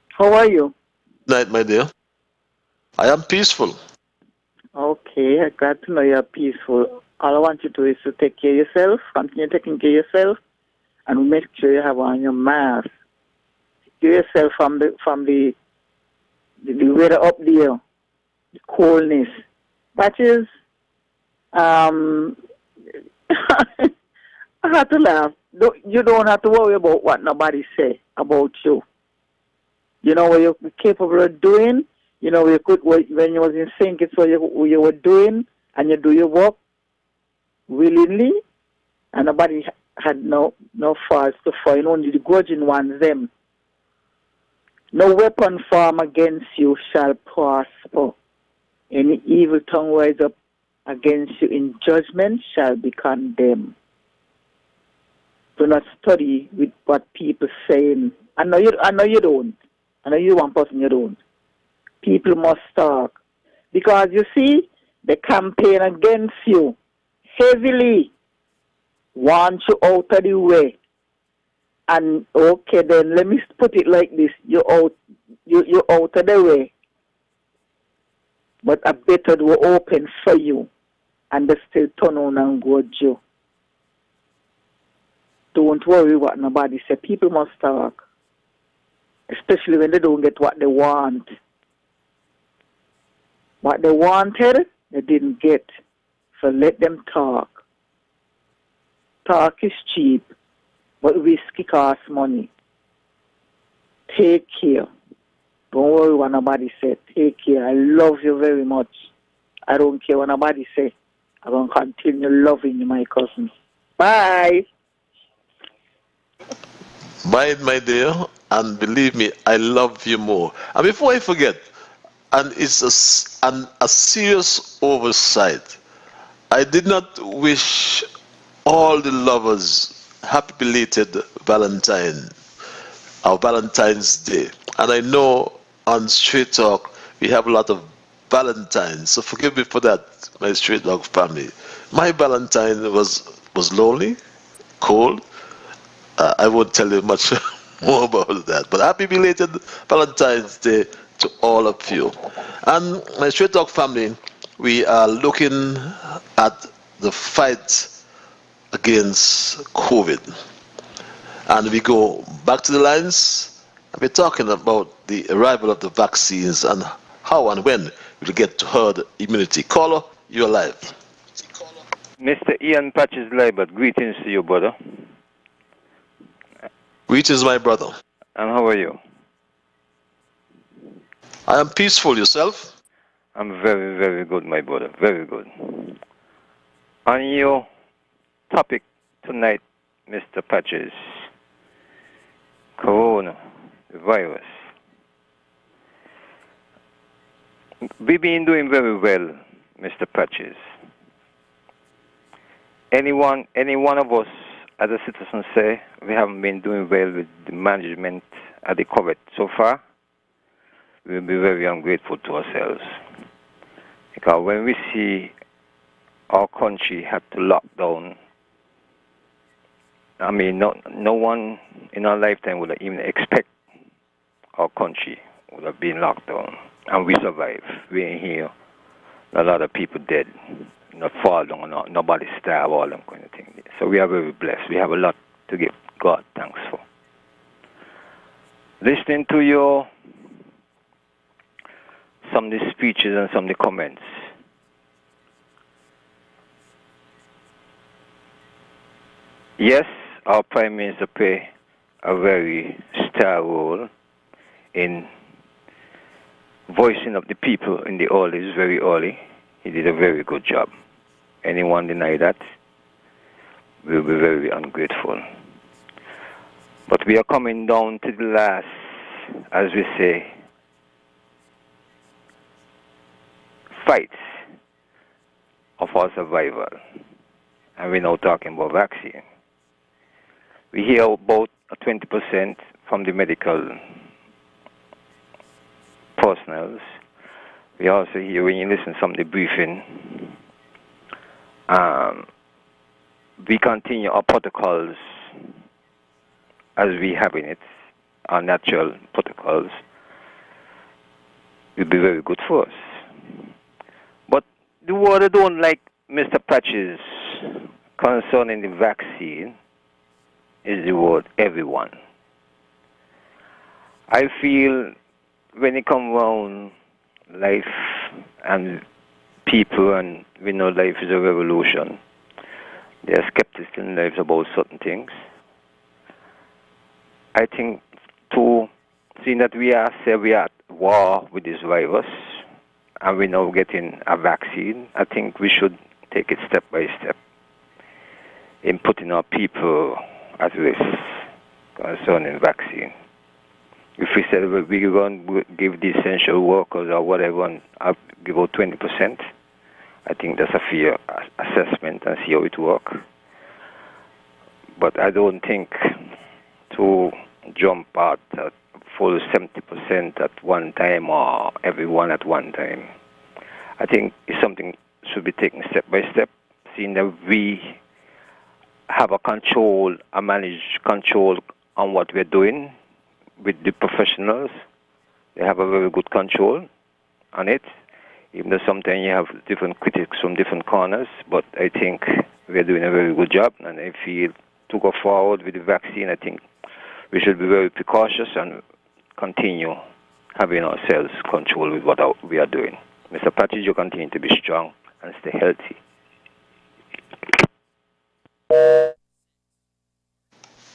How are you? Good night, my dear. I am peaceful. Okay, I glad to know you're peaceful. All I want you to do is to take care of yourself, continue taking care of yourself, and make sure you have on your mask. Take care of yourself from the weather up there, the coldness. Patches, I had to laugh. You don't have to worry about what nobody say about you. You know what you're capable of doing. You know you could when you was in sync. It's what you were doing, and you do your work willingly, and nobody had no faults to find. Only the grudging ones them. No weapon formed against you shall prosper. Any evil tongue rise up against you in judgment shall be condemned. Do not study with what people saying. I know you don't. I know you one person you don't. People must talk. Because you see, the campaign against you heavily want you out of the way. And okay then, let me put it like this. You're out of the way. But a better door open for you. And they still turn on and go you. Don't worry what nobody say. People must talk. Especially when they don't get what they want. What they wanted, they didn't get. So let them talk. Talk is cheap, but risky costs money. Take care. Don't worry what nobody said. Take care. I love you very much. I don't care what nobody say. I'm going to continue loving you, my cousin. Bye. Bye, my dear. And believe me, I love you more. And before I forget, and it's a serious oversight, I did not wish all the lovers happy belated Valentine's Day. And I know on Straight Talk we have a lot of Valentines, so forgive me for that, my Straight Talk family. My Valentine was lonely, cold. I won't tell you much more about that. But happy belated Valentine's Day to all of you. And my Straight Talk family, we are looking at the fight against COVID. And we go back to the lines, and we're talking about the arrival of the vaccines and how and when we'll get to herd immunity. Caller, you're live. Mr. Ian Patches Liburd, greetings to you, brother. Greetings, my brother. And how are you? I am peaceful. Yourself? I'm very, very good, my brother. Very good. On your topic tonight, Mr. Patches, Corona, the virus. We've been doing very well, Mr. Patches. Any one of us as a citizen say we haven't been doing well with the management of the COVID so far, we'll be very ungrateful to ourselves. Because when we see our country had to lock down, I mean, no one in our lifetime would have even expect our country would have been locked down. And we survived. We're in here a lot of people dead, not fall down, nobody starve, all them kind of things. So we are very blessed. We have a lot to give God thanks for. Listening to your some of the speeches and some of the comments, yes, our Prime Minister play a very star role in voicing of the people in the early, very early. He did a very good job. Anyone deny that will be very ungrateful. But we are coming down to the last, as we say, fights of our survival. And we're now talking about vaccine. We hear about 20% from the medical personnel. We also hear, when you listen to some of the briefing, we continue our protocols as we have in it, our natural protocols, will be very good for us. But the word I don't like Mr. Patches concerning the vaccine is the word everyone. I feel when it comes around life and people, and we know life is a revolution, there are skeptics in lives about certain things. I think, too, seeing that we are at war with this virus, and we're now getting a vaccine, I think we should take it step by step in putting our people at risk concerning vaccine. If we said we're going to give the essential workers or whatever and give out 20%, I think that's a fair assessment and see how it works. But I don't think to jump out at full 70% at one time or everyone at one time. I think it's something should be taken step by step, seeing that we have a control, a managed control on what we're doing with the professionals. They have a very good control on it, even though sometimes you have different critics from different corners, but I think we're doing a very good job, and I feel to go forward with the vaccine, I think we should be very precautious and continue having ourselves control with what we are doing. Mr. Patches, you continue to be strong and stay healthy.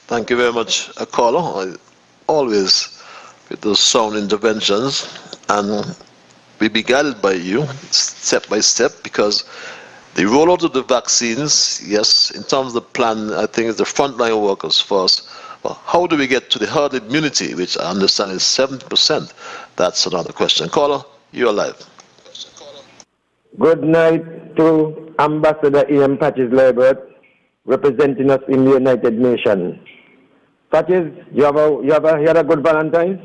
Thank you very much, caller. Always with those sound interventions, and we be guided by you step by step, because the rollout of the vaccines, yes, in terms of the plan, I think it's the frontline workers first. Well, how do we get to the herd immunity, which I understand is 70%? That's another question. Caller, you're live. Good night to Ambassador Ian Patches Liburd, representing us in the United Nations. Patches, you had a good Valentine's?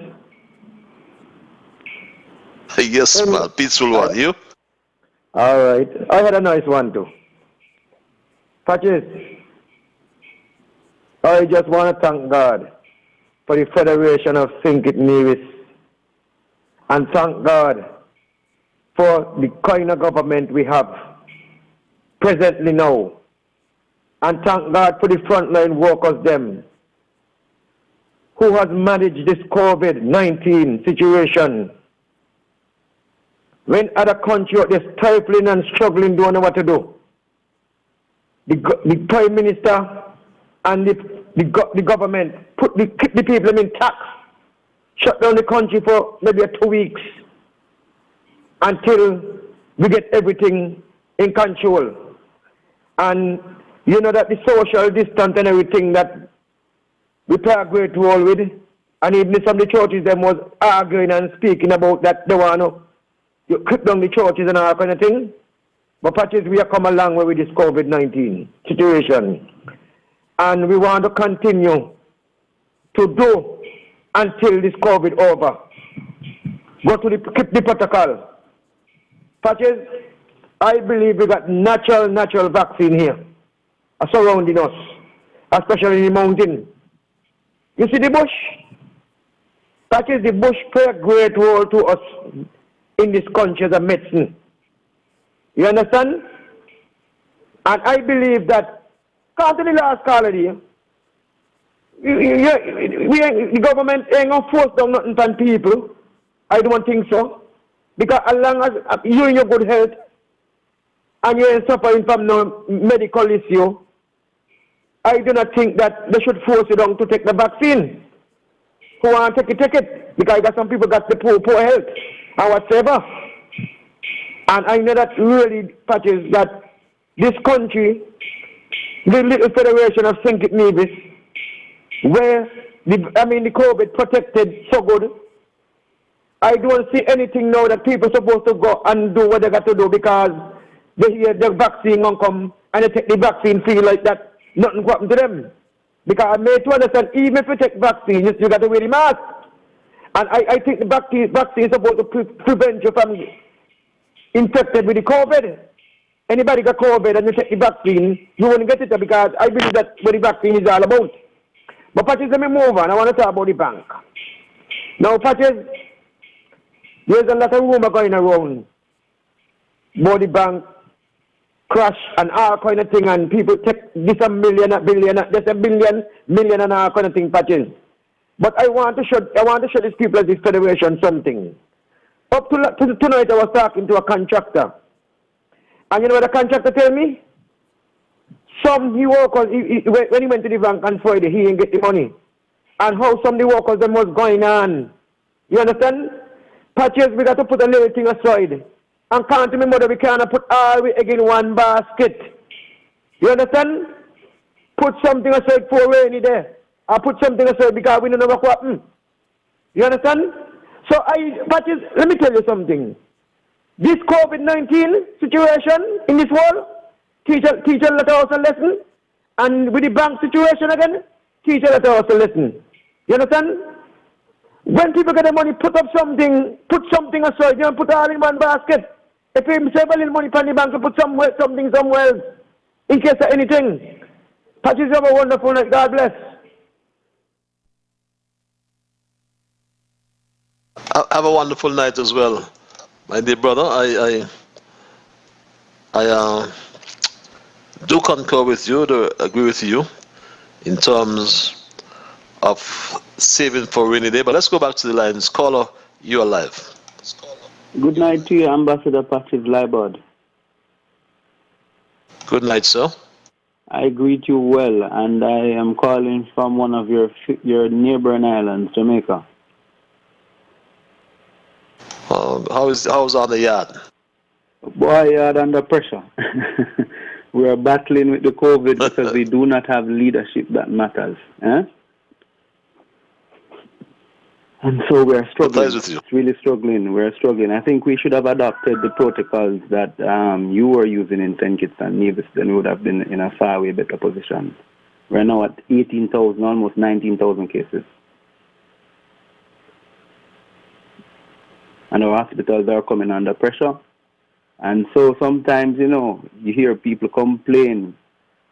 Yes, man. Peaceful one. You? All right. I had a nice one too. Patches, I just want to thank God for the Federation of St. Nevis, and thank God for the kind of government we have presently now, and thank God for the frontline workers them who has managed this COVID-19 situation. When other countries are stifling and struggling, don't know what to do. The Prime Minister and the government keep the people in tax, shut down the country for maybe 2 weeks until we get everything in control. And you know that the social distance and everything that we play a great role with, and even some of the churches them was arguing and speaking about that they want to cut down the churches and all kind of thing. But Patches, we have come a long way with this COVID-19 situation. And we want to continue to do until this COVID over. Go to keep the protocol. Patches, I believe we got natural vaccine here surrounding us, especially in the mountain. You see the bush? Patches, the bush play a great role to us in this country as a medicine. You understand? And I believe that, come to the last call of the the government ain't going to force down nothing on people. I don't think so. Because as long as you're in your good health and you ain't suffering from no medical issue, I do not think that they should force you down to take the vaccine. Who want to take it? Because some people got the poor health and whatever. And I know that really patches that this country, the little federation of St. Kitts Nevis, where the COVID protected so good, I don't see anything now that people are supposed to go and do what they got to do because they hear the vaccine won't come and they take the vaccine feel like that nothing will happen to them. Because I made to understand, even if you take vaccine, you got to wear the mask. And I think the vaccine is supposed to prevent you from infected with the COVID. Anybody got COVID and you take the vaccine, you won't get it because I believe that's what the vaccine is all about. But Patches, let me move on. I want to talk about the bank. Now, Patches, there's a lot of rumor going around about the bank crash and all kind of thing, and people take this a million, a billion, just a billion, million and all kind of thing, Patches. But I want to show these people at this federation something. Up to tonight, I was talking to a contractor. And you know what the contractor tell me? Some he workers, when he went to the bank on Friday, he didn't get the money. And how some of the workers, them was going on. You understand? Patches, we got to put a little thing aside. And can't remember that we cannot put all we egg in one basket. You understand? Put something aside for rainy day. Or put something aside because we don't know what happen. You understand? So Patches, let me tell you something. This COVID-19 situation in this world, teach a lot of us a lesson. And with the bank situation again, teach a lot of us a lesson. You understand? When people get the money, put something aside. You don't put all in one basket. If you save a little money from the bank, you put something somewhere else. In case of anything. Patches, you have a wonderful night. God bless. Have a wonderful night as well, my dear brother. I do concur with you, agree with you in terms of saving for rainy day. But let's go back to the lines. Caller, you're live. Good night to you, Ambassador Patrick Liburd. Good night, sir. I greet you well, and I am calling from one of your neighboring islands, Jamaica. How's on the yard? Boy, yard under pressure. We are battling with the COVID because we do not have leadership that matters. Eh? And so we are struggling. It's really struggling. We're struggling. I think we should have adopted the protocols that you were using in St. Kitts and Nevis. Then we would have been in a far way better position. We're now at 18,000, almost 19,000 cases. And our hospitals are coming under pressure. And so sometimes, you hear people complain.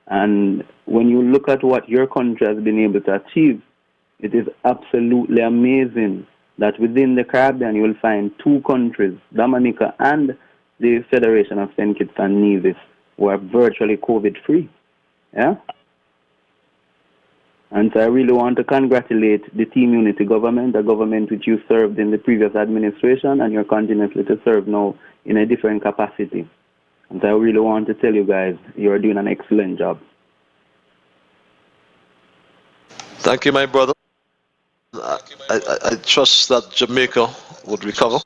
And when you look at what your country has been able to achieve, it is absolutely amazing that within the Caribbean you will find two countries, Dominica and the Federation of St. Kitts and Nevis, who are virtually COVID-free. Yeah? And so I really want to congratulate the Team Unity government, the government which you served in the previous administration, and you're continuously to serve now in a different capacity. And so I really want to tell you guys, you're doing an excellent job. Thank you, my brother. I trust that Jamaica would recover.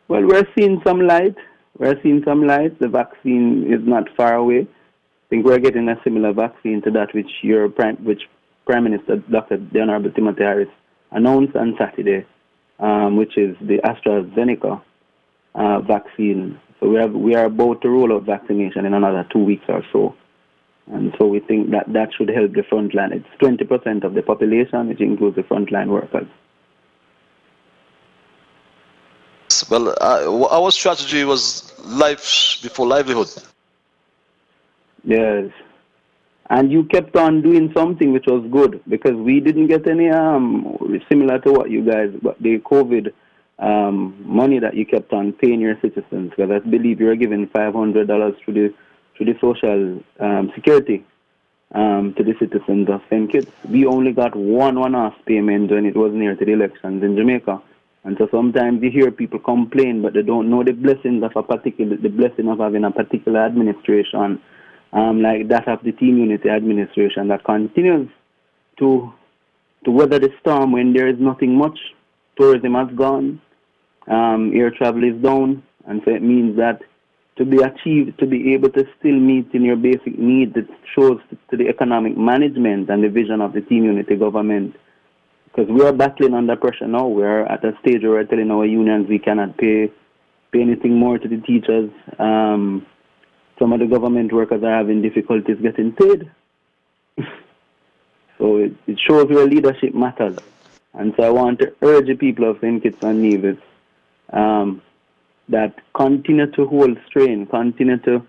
Well, we're seeing some light. The vaccine is not far away. I think we're getting a similar vaccine to that which Prime Minister Dr. Honorable Timothy Harris announced on Saturday, which is the AstraZeneca vaccine. So we are about to roll out vaccination in another 2 weeks or so. And so we think that should help the frontline. It's 20% of the population, which includes the frontline workers. Well, our strategy was life before livelihood. Yes. And you kept on doing something which was good, because we didn't get any similar to what you guys, but the COVID money that you kept on paying your citizens, because I believe you were giving $500 to the social security to the citizens of St. Kitts. We only got one-off payment when it was near to the elections in Jamaica. And so sometimes you hear people complain, but they don't know the blessings of the blessing of having a particular administration, like that of the Team Unity administration that continues to weather the storm when there is nothing much. Tourism has gone, air travel is down, and so it means that to be able to still meet in your basic needs, it shows to the economic management and the vision of the Team Unity government. Because we are battling under pressure now. We are at a stage where we're telling our unions we cannot pay anything more to the teachers. Some of the government workers are having difficulties getting paid. So it shows where leadership matters. And so I want to urge the people of St. Kitts and Nevis that continue to hold strain, continue to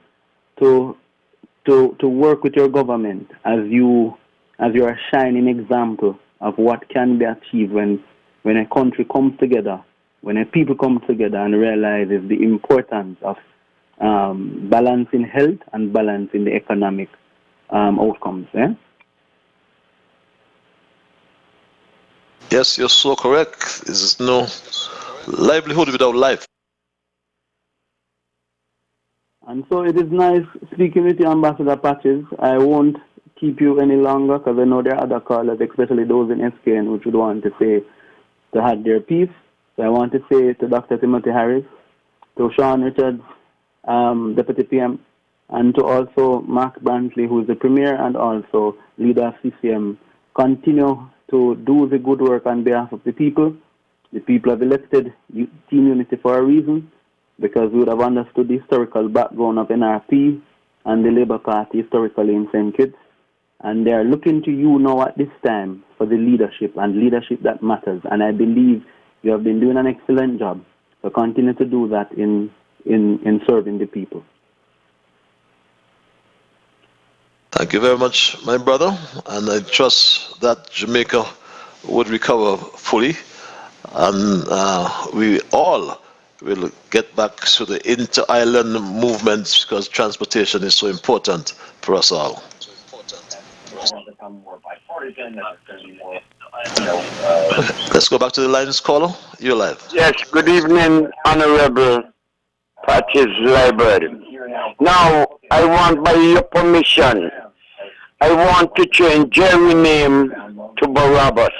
work with your government as you are a shining example of what can be achieved when a country comes together, when a people come together and realizes the importance of balancing health and balancing the economic outcomes. Eh? Yes, you're so correct. There's no livelihood without life. And so it is nice speaking with you, Ambassador Patches. I won't keep you any longer because I know there are other callers, especially those in SKN, which would want to have their piece. So I want to say to Dr. Timothy Harris, to Sean Richards, Deputy PM, and to also Mark Brantley, who is the Premier and also leader of CCM, continue to do the good work on behalf of the people. The people have elected Team Unity for a reason, because we would have understood the historical background of NRP and the Labour Party historically in St. Kitts. And they are looking to you now at this time for the leadership, and leadership that matters. And I believe you have been doing an excellent job. So continue to do that in serving the people. Thank you very much, my brother. And I trust that Jamaica would recover fully. And we all will get back to the inter-island movement, because transportation is so important for us all. Let's go back to the lines, caller. You're live. Yes, good evening, Honorable Patches Liburd. Now, I want, by your permission, I want to change Jerry name to Barabbas.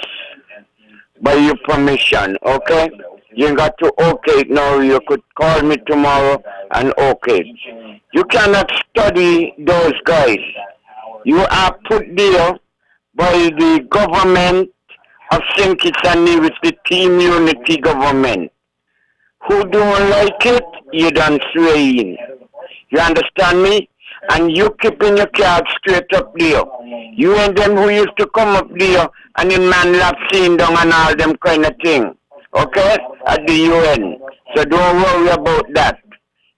By your permission, okay? You got to okay it now. You could call me tomorrow and okay. You cannot study those guys. You are put there by the government of St. Kitts and Nevis, the Team Unity government. Who don't like it, you done swaying. You understand me? And you keeping your cards straight up there. You and them who used to come up there and the man lap seen down and all them kind of thing. Okay? At the UN. So don't worry about that.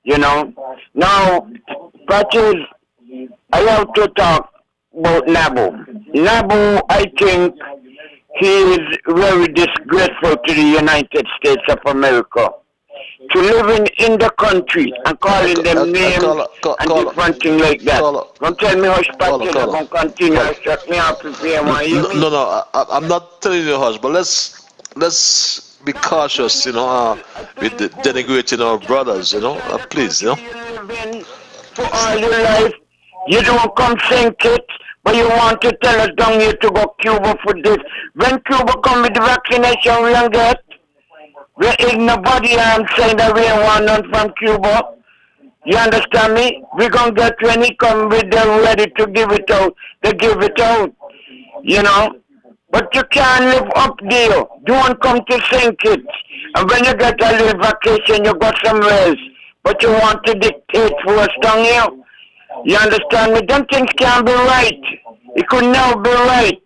You know? Now, Patches, I have to talk about Nabo. Nabo, I think he is very disgraceful to the United States of America. To living in the country and calling them names and different things like that. Don't tell me hush, Patches, I'm going to continue to shut me up if you want to hear me. No, I'm not telling you hush, but let's be cautious, with the denigrating our brothers, please, For all your life, you don't come St. Kitts, but you want to tell us down here to go Cuba for this. When Cuba come with the vaccination, we don't get. There is nobody I'm saying that we don't want none from Cuba. You understand me? We're going to get when he come with them ready to give it out. They give it out. But you can't live up there. Don't come to St. Kitts. And when you get a little vacation, you go somewhere else. But you want to dictate for us down here. You understand me? Them things can't be right. It could never be right.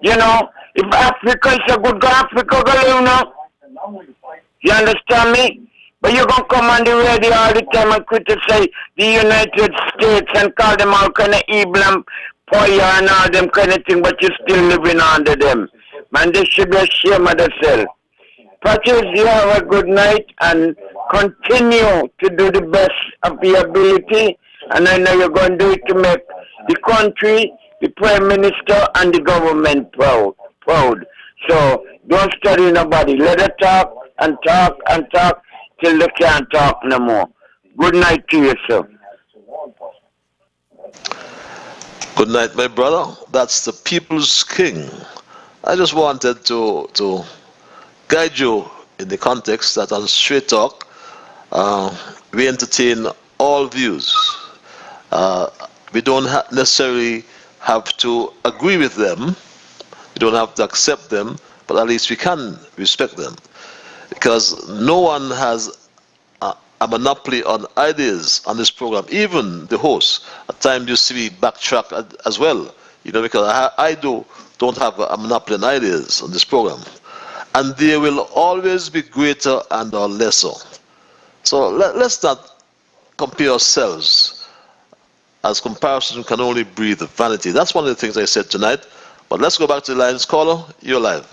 If Africa is a good guy, Africa go live now. You understand me? But you're going to come on the radio all the time and criticize the United States and call them all kind of evil and poor and all them kind of thing, but you're still living under them. Man, they should be ashamed of themselves. Patrick, you have a good night and continue to do the best of your ability. And I know you're going to do it to make the country, the Prime Minister, and the government proud. So don't study nobody. Let her talk and talk and talk till they can't talk no more. Good night to you, sir. Good night, my brother. That's the People's King. I just wanted to guide you in the context that on Straight Talk, we entertain all views. We don't necessarily have to agree with them. We don't have to accept them, but at least we can respect them. Because no one has a monopoly on ideas on this program, even the host. At times you see me backtrack as well, because I don't have a monopoly on ideas on this program. And there will always be greater and or lesser. So let's not compare ourselves, as comparison can only breed vanity. That's one of the things I said tonight. But let's go back to the lines. Caller, you're live.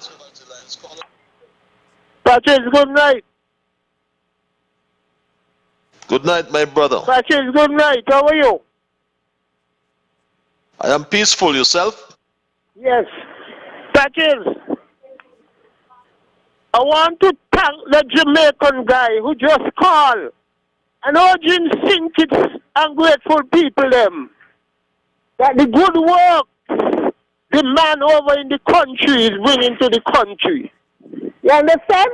Patrick, good night. Good night, my brother. Patrick, good night. How are you? I am peaceful. Yourself? Yes. Patrick, I want to thank the Jamaican guy who just called and urging Sinkits and grateful people them that the good work the man over in the country is bringing to the country. You understand?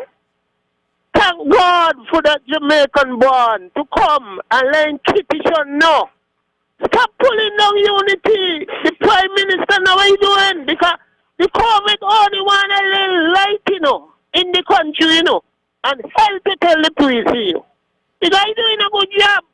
Thank God for that Jamaican born to come and let Kitty know. Stop pulling down unity. The Prime Minister now what he doing? Because the COVID only want a little light, in the country, and help to tell the police, The guy doing a good job.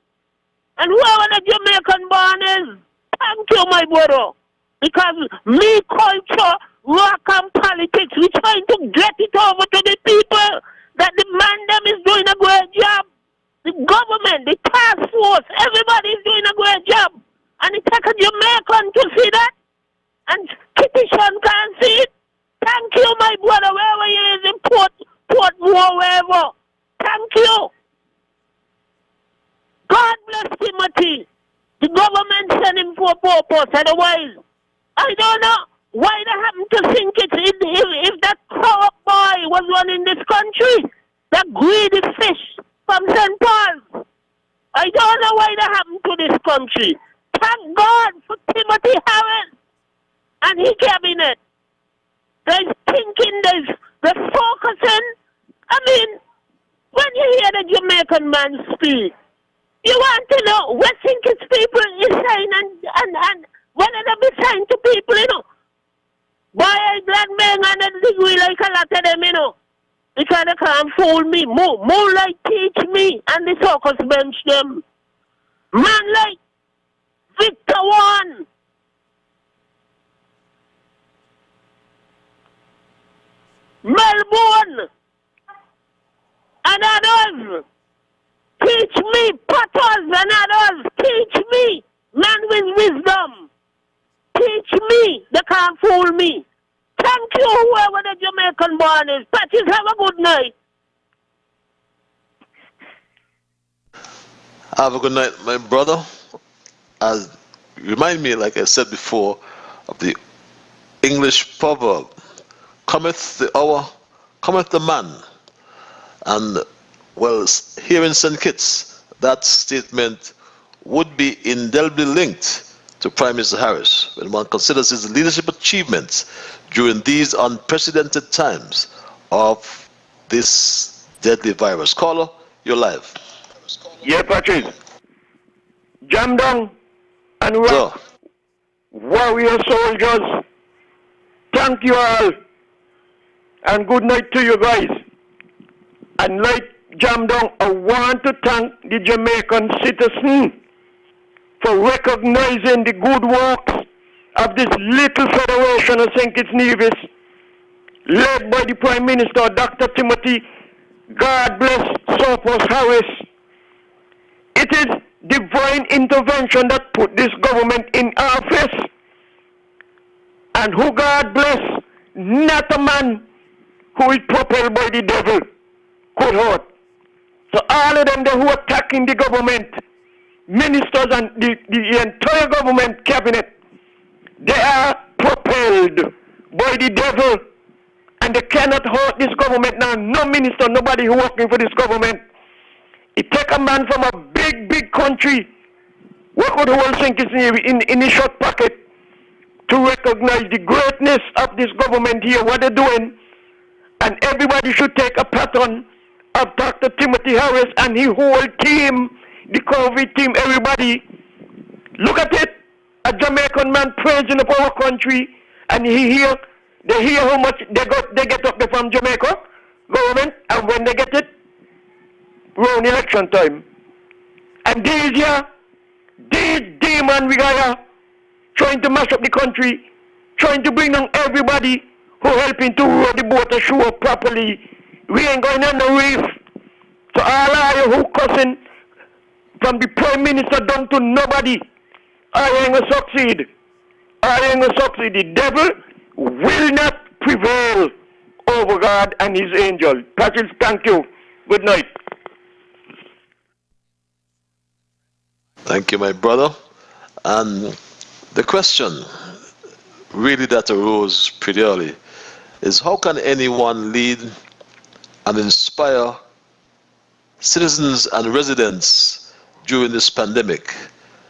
And whoever the Jamaican born is, thank you, my brother. Because me culture, rock and politics, we're trying to get it over to the people that the man them is doing a great job. The government, the task force, everybody is doing a great job. And it takes a Jamaican to see that. And Kitty Sean can't see it. Thank you, my brother, wherever he is in Portmore, wherever. Thank you. God bless Timothy. The government sent him for a purpose, otherwise, I don't know why that happened to think if that corrupt boy was running this country, that greedy fish from St. Paul's. I don't know why that happened to this country. Thank God for Timothy Harris and his cabinet. There's thinking, there's focusing. I mean, when you hear the Jamaican man speak, you want to know what Sinkits people is saying and whether they be saying to people, Boy, I glad man and a degree like a lot of them, Because they can't fool me. More like teach me and the circus bench them. Man like Victor One. Melbourne and others. Teach me, Potters and others. Teach me, man with wisdom. Teach me, they can't fool me. Thank you, whoever the Jamaican born is. Patches, have a good night. Have a good night, my brother. Remind me, like I said before, of the English proverb, cometh the hour, cometh the man. And, well, here in St. Kitts, that statement would be indelibly linked to Prime Minister Harris when one considers his leadership achievements during these unprecedented times of this deadly virus. Caller, you're live. Yeah, Patrick. Jam down and rock. Warrior soldiers, thank you all. And good night to you guys. And like Jam down, I want to thank the Jamaican citizen for recognizing the good works of this little federation of St. Kitts Nevis, led by the Prime Minister, Dr. Timothy, God bless Sophos Harris. It is divine intervention that put this government in office. And who God bless, not a man who is propelled by the devil. put out. So all of them who are attacking the government, ministers and the entire government cabinet, they are propelled by the devil, and they cannot hurt this government now. No minister, nobody who working for this government. It take a man from a big country, work with the whole thing in the short pocket, to recognize the greatness of this government here, what they're doing, and everybody should take a pattern of Dr. Timothy Harris and his whole team, the COVID team, everybody. Look at it, a Jamaican man praising of our country, and they hear how much they get up there from Jamaica government, and when they get it, around election time. And these demons we got trying to mash up the country, trying to bring down everybody who helping to row the boat ashore properly. We ain't going on the reef. So all of you who cussing from the Prime Minister down to nobody, I ain't gonna succeed. I ain't gonna succeed. The devil will not prevail over God and his angel. Patrick, thank you. Good night. Thank you, my brother. And the question really that arose pretty early is, how can anyone lead and inspire citizens and residents during this pandemic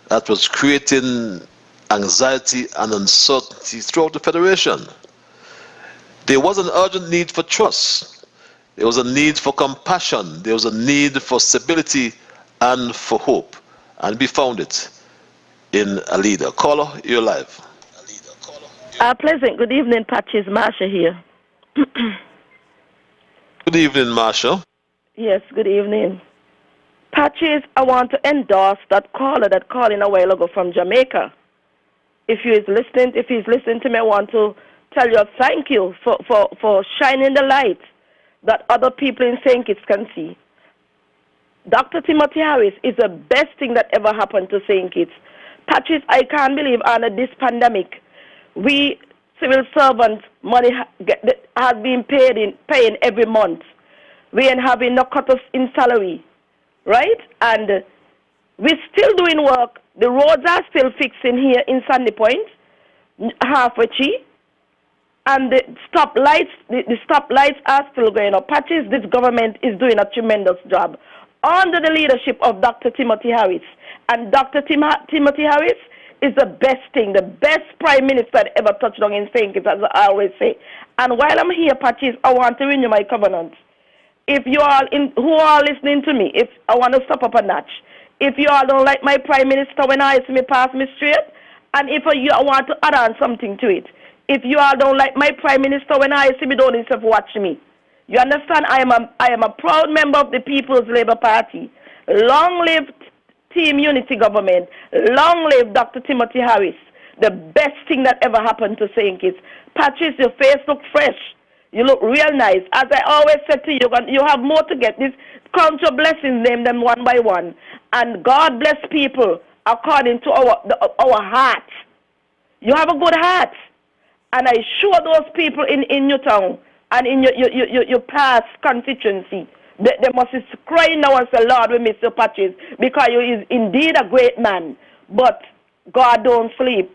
that was creating anxiety and uncertainty throughout the Federation? There was an urgent need for trust. There was a need for compassion. There was a need for stability and for hope. And we found it in a leader. Caller, you're live. Pleasant good evening, Patches. Marsha here. Good evening, Marsha. Yes, good evening. Patches, I want to endorse that caller that called in a while ago from Jamaica. If he's listening to me, I want to tell you thank you for shining the light that other people in St. Kitts can see. Dr. Timothy Harris is the best thing that ever happened to St. Kitts. Patches, I can't believe under this pandemic, we civil servants money has been paying every month. We ain't having no cut in salary, right? And we're still doing work. The roads are still fixing here in Sandy Point, halfway Chi, and the stoplights are still going up. Patches, this government is doing a tremendous job under the leadership of Dr. Timothy Harris. And Dr. Timothy Harris is the best thing, the best prime minister that ever touched down in St. Kitts, as I always say. And while I'm here, Patches, I want to renew my covenant. If you all who are listening to me, if I want to step up a notch, if you all don't like my prime minister when I see me pass me straight, and if you want to add on something to it, if you all don't like my prime minister when I see me don't instead of watch me, you understand? I am a proud member of the People's Labour Party. Long live Team Unity government. Long live Dr. Timothy Harris. The best thing that ever happened to St. Kitts. Patches, your face look fresh. You look real nice. As I always said to you, you have more to get. This count your blessings, name them one by one. And God bless people according to our heart. You have a good heart. And I sure those people in your town and in your past constituency, they must be crying now and say, Lord, we miss your Patches, because you is indeed a great man. But God don't sleep.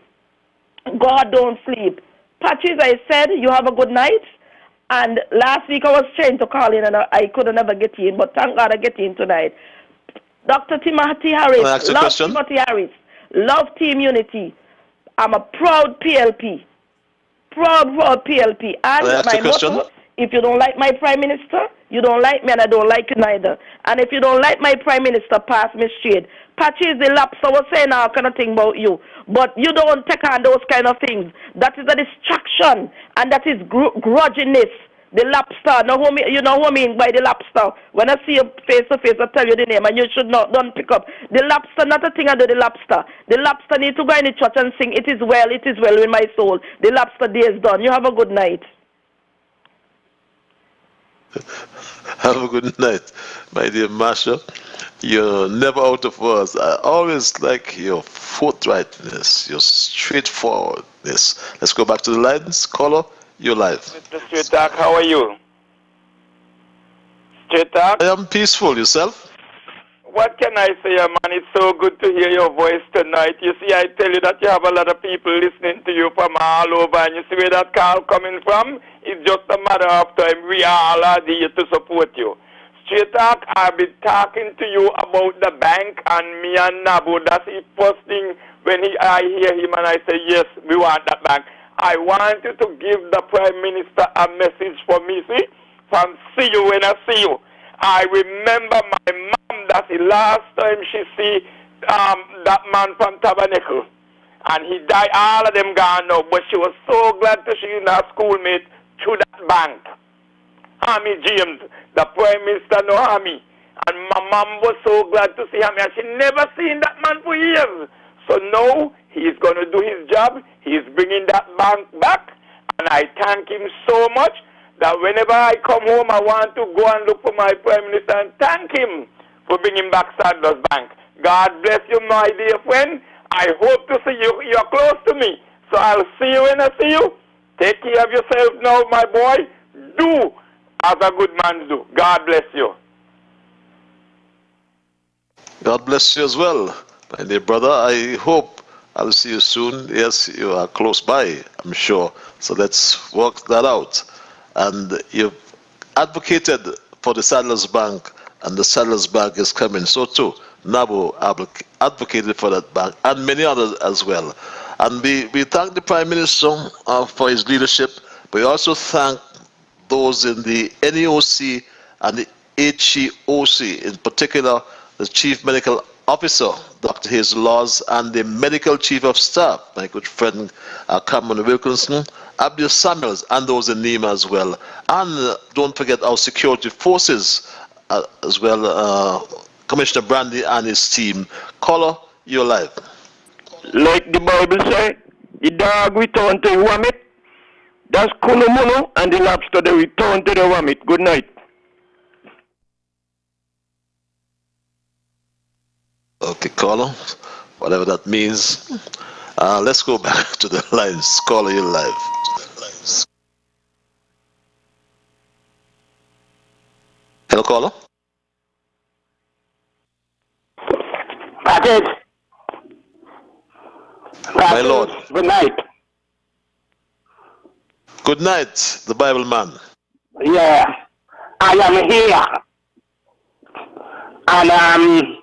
God don't sleep. Patches, I said, you have a good night. And last week I was trying to call in and I couldn't ever get in, but thank God I get in tonight. Dr. Timothy Harris, love Timothy Harris, love Team Unity. I'm a proud PLP. Proud PLP. And my motto, if you don't like my prime minister, you don't like me and I don't like you neither. And if you don't like my prime minister, pass me straight. Patches, the lobster was saying all kind of thing about you. But you don't take on those kind of things. That is a distraction. And that is grudginess. The lobster. You know what I mean by the lobster. When I see you face to face, I tell you the name and you should not don't pick up. The lobster, not a thing I do the lobster. The lobster need to go in the church and sing, it is well with my soul. The lobster day is done. You have a good night. Have a good night, my dear Marsha. You're never out of words. I always like your forthrightness, your straightforwardness. Let's go back to the lines. Caller, you're live. Mr. Straight Talk, how are you? Straight talk. I am peaceful. Yourself? What can I say, man? It's so good to hear your voice tonight. You see, I tell you that you have a lot of people listening to you from all over, and you see where that call coming from? It's just a matter of time. We all are here to support you. Straight talk, I've been talking to you about the bank and me and Nabu. That's the first thing when I hear him and I say, yes, we want that bank. I want you to give the Prime Minister a message for me, see? From see you when I see you. I remember my mom, that's the last time she see that man from Tabernacle. And he died, all of them gone now, but she was so glad to see her schoolmate through that bank. Army James, the Prime Minister, no Army. And my mom was so glad to see him, and she never seen that man for years. So now he's going to do his job. He's bringing that bank back, and I thank him so much that whenever I come home, I want to go and look for my Prime Minister and thank him for bringing back Sadler's Bank. God bless you, my dear friend. I hope to see you. You're close to me, so I'll see you when I see you. Take care of yourself now, my boy. Do as a good man do. God bless you. God bless you as well, my dear brother. I hope I'll see you soon. Yes, you are close by, I'm sure. So let's work that out. And you've advocated for the Sadler's Bank, and the Sadler's Bank is coming. So too, Nabu advocated for that bank, and many others as well. And we thank the Prime Minister for his leadership, but we also thank those in the NEOC and the HEOC, in particular the Chief Medical Officer, Dr. Hazel Laws, and the Medical Chief of Staff, my good friend Cameron Wilkinson, Abdul Samuels, and those in NEMA as well. And don't forget our security forces as well, Commissioner Brandy and his team. Caller, you're live. Like the Bible says, the dog returned to the vomit. That's Kunumuno, and the lobster they return to the vomit. Good night. Okay, caller, whatever that means. Let's go back to the lines. Caller, you're live. Hello, caller. Patrick. My Lord. Good night. Good night, the Bible man. Yeah, I am here. And I'm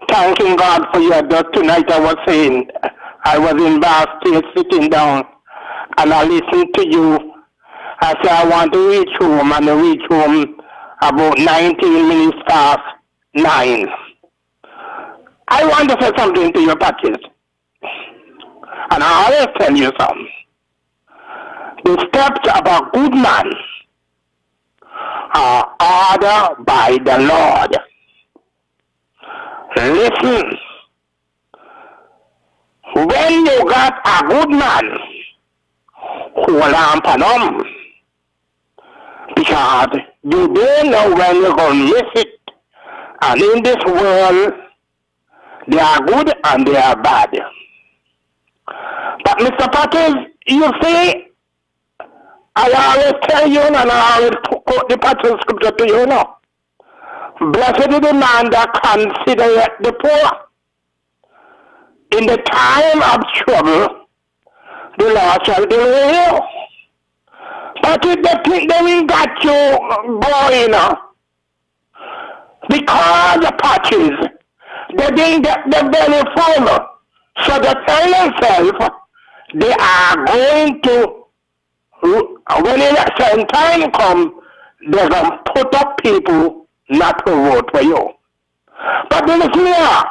thanking God for you. Just tonight I was saying, I was in Bath State sitting down, and I listened to you. I said, I want to reach home, and I reach home about 19 minutes past 9. I want to say something to you, Patrick. And I always tell you something. The steps of a good man are ordered by the Lord. Listen, when you got a good man, hold on to them, because you don't know when you're going to miss it. And in this world, they are good and they are bad. But Mr. Patrick, you see, I always tell you, and I always quote the Patrick scripture to you now. Blessed is the man that considereth the poor. In the time of trouble, the Lord shall deliver you. But if they think they will got you going, because the patches, they didn't get the belly full. So they tell themselves they are going to, when the same time comes, they're going to put up people not to vote for you. But then listen here.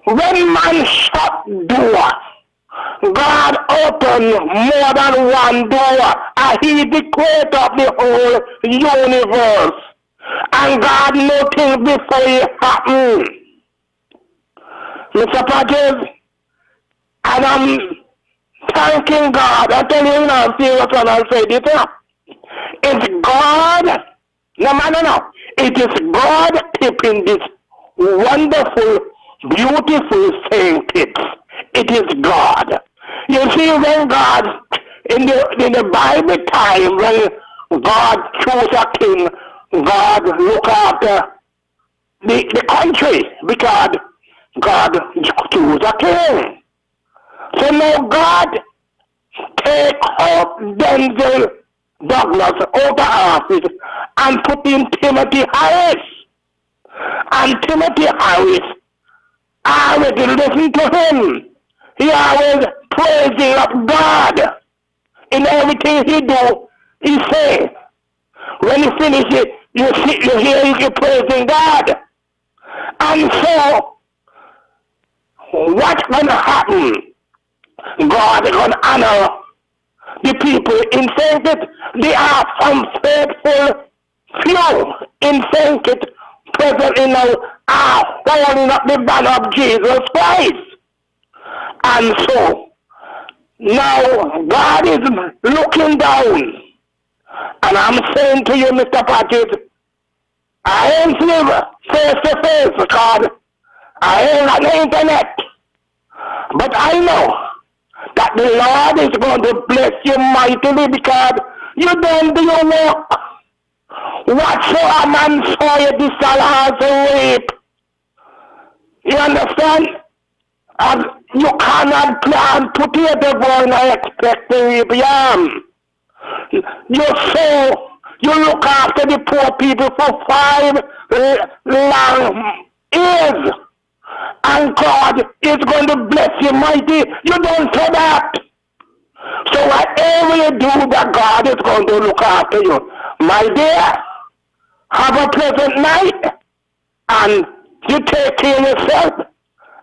When man shut door, God opened more than one door, and He the creator of the whole universe. And God knew things before it happened. Mr. Patrick, and I'm thanking God. I tell you now, serious one, I'll say this now. It's God, no. It is God keeping this wonderful, beautiful saying tips. It is God. You see, when God, in the Bible time, when God chose a king God look after the country because God choose a king. So now God take out Denzel Douglas out of office and put in Timothy Harris. And Timothy Harris always listen to him. He always praising of God. In everything he do, he say. When he finish it, you hear he praising God. And so, what's going to happen? God is going to honor the people in St. Kitts. There are some faithful few in St. Kitts presently now are holding up the banner of Jesus Christ. And so, now God is looking down. And I'm saying to you, Mr. Patrick, I ain't live face to face, God. I ain't on the internet. But I know that the Lord is going to bless you mightily because you don't do your work. Whatsoever man soweth, this shall also reap. You understand? And you cannot plant potato corn and expect to reap yam. You sow, you look after the poor people for 5 long years. And God is going to bless you mighty. You don't say that. So whatever you do, that God is going to look after you. My dear, have a pleasant night. And you take care of yourself.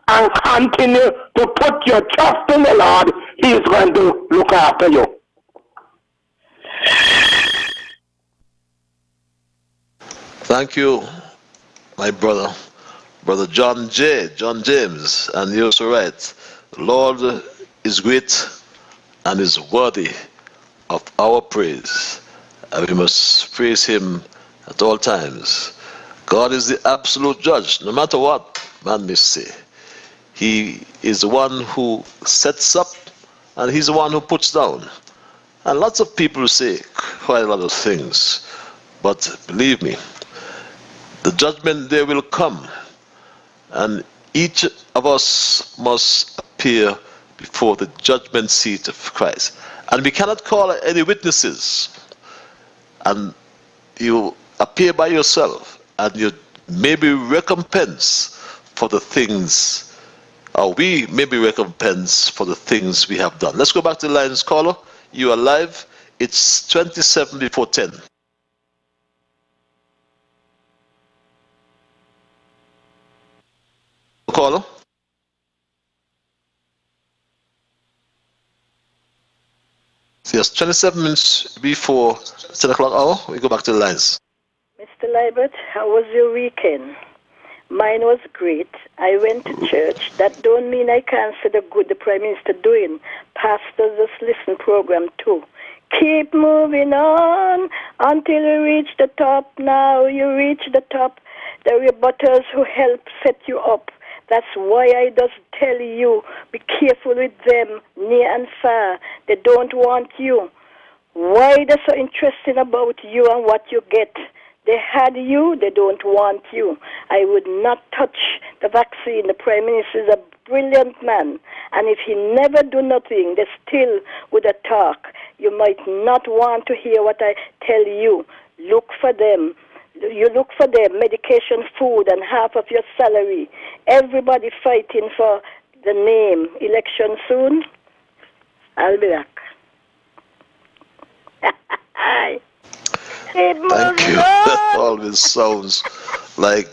And continue to put your trust in the Lord. He is going to look after you. Thank you, my brother. Brother John James, and you're so right. The Lord is great and is worthy of our praise. And we must praise him at all times. God is the absolute judge, no matter what man may say. He is the one who sets up and he's the one who puts down. And lots of people say quite a lot of things. But believe me, the judgment day will come. And each of us must appear before the judgment seat of Christ. And we cannot call any witnesses. And you appear by yourself and you may be recompensed for the things, or we may be recompensed for the things we have done. Let's go back to the lines, caller. You are live. It's 27 before 10. Caller. Yes, 27 minutes before 10 o'clock hour. We go back to the lines. Mr. Liburd, how was your weekend? Mine was great. I went to church. That don't mean I can't say the good the Prime Minister doing. Pastors just listen program too. Keep moving on until you reach the top. Now you reach the top. The rebutters who help set you up. That's why I just tell you, be careful with them, near and far. They don't want you. Why they're so interested about you and what you get? They had you, they don't want you. I would not touch the vaccine. The Prime Minister is a brilliant man. And if he never do nothing, they still would talk. You might not want to hear what I tell you. Look for them. You look for them, medication, food, and half of your salary. Everybody fighting for the name. Election soon. I'll be back. Thank you. That always sounds like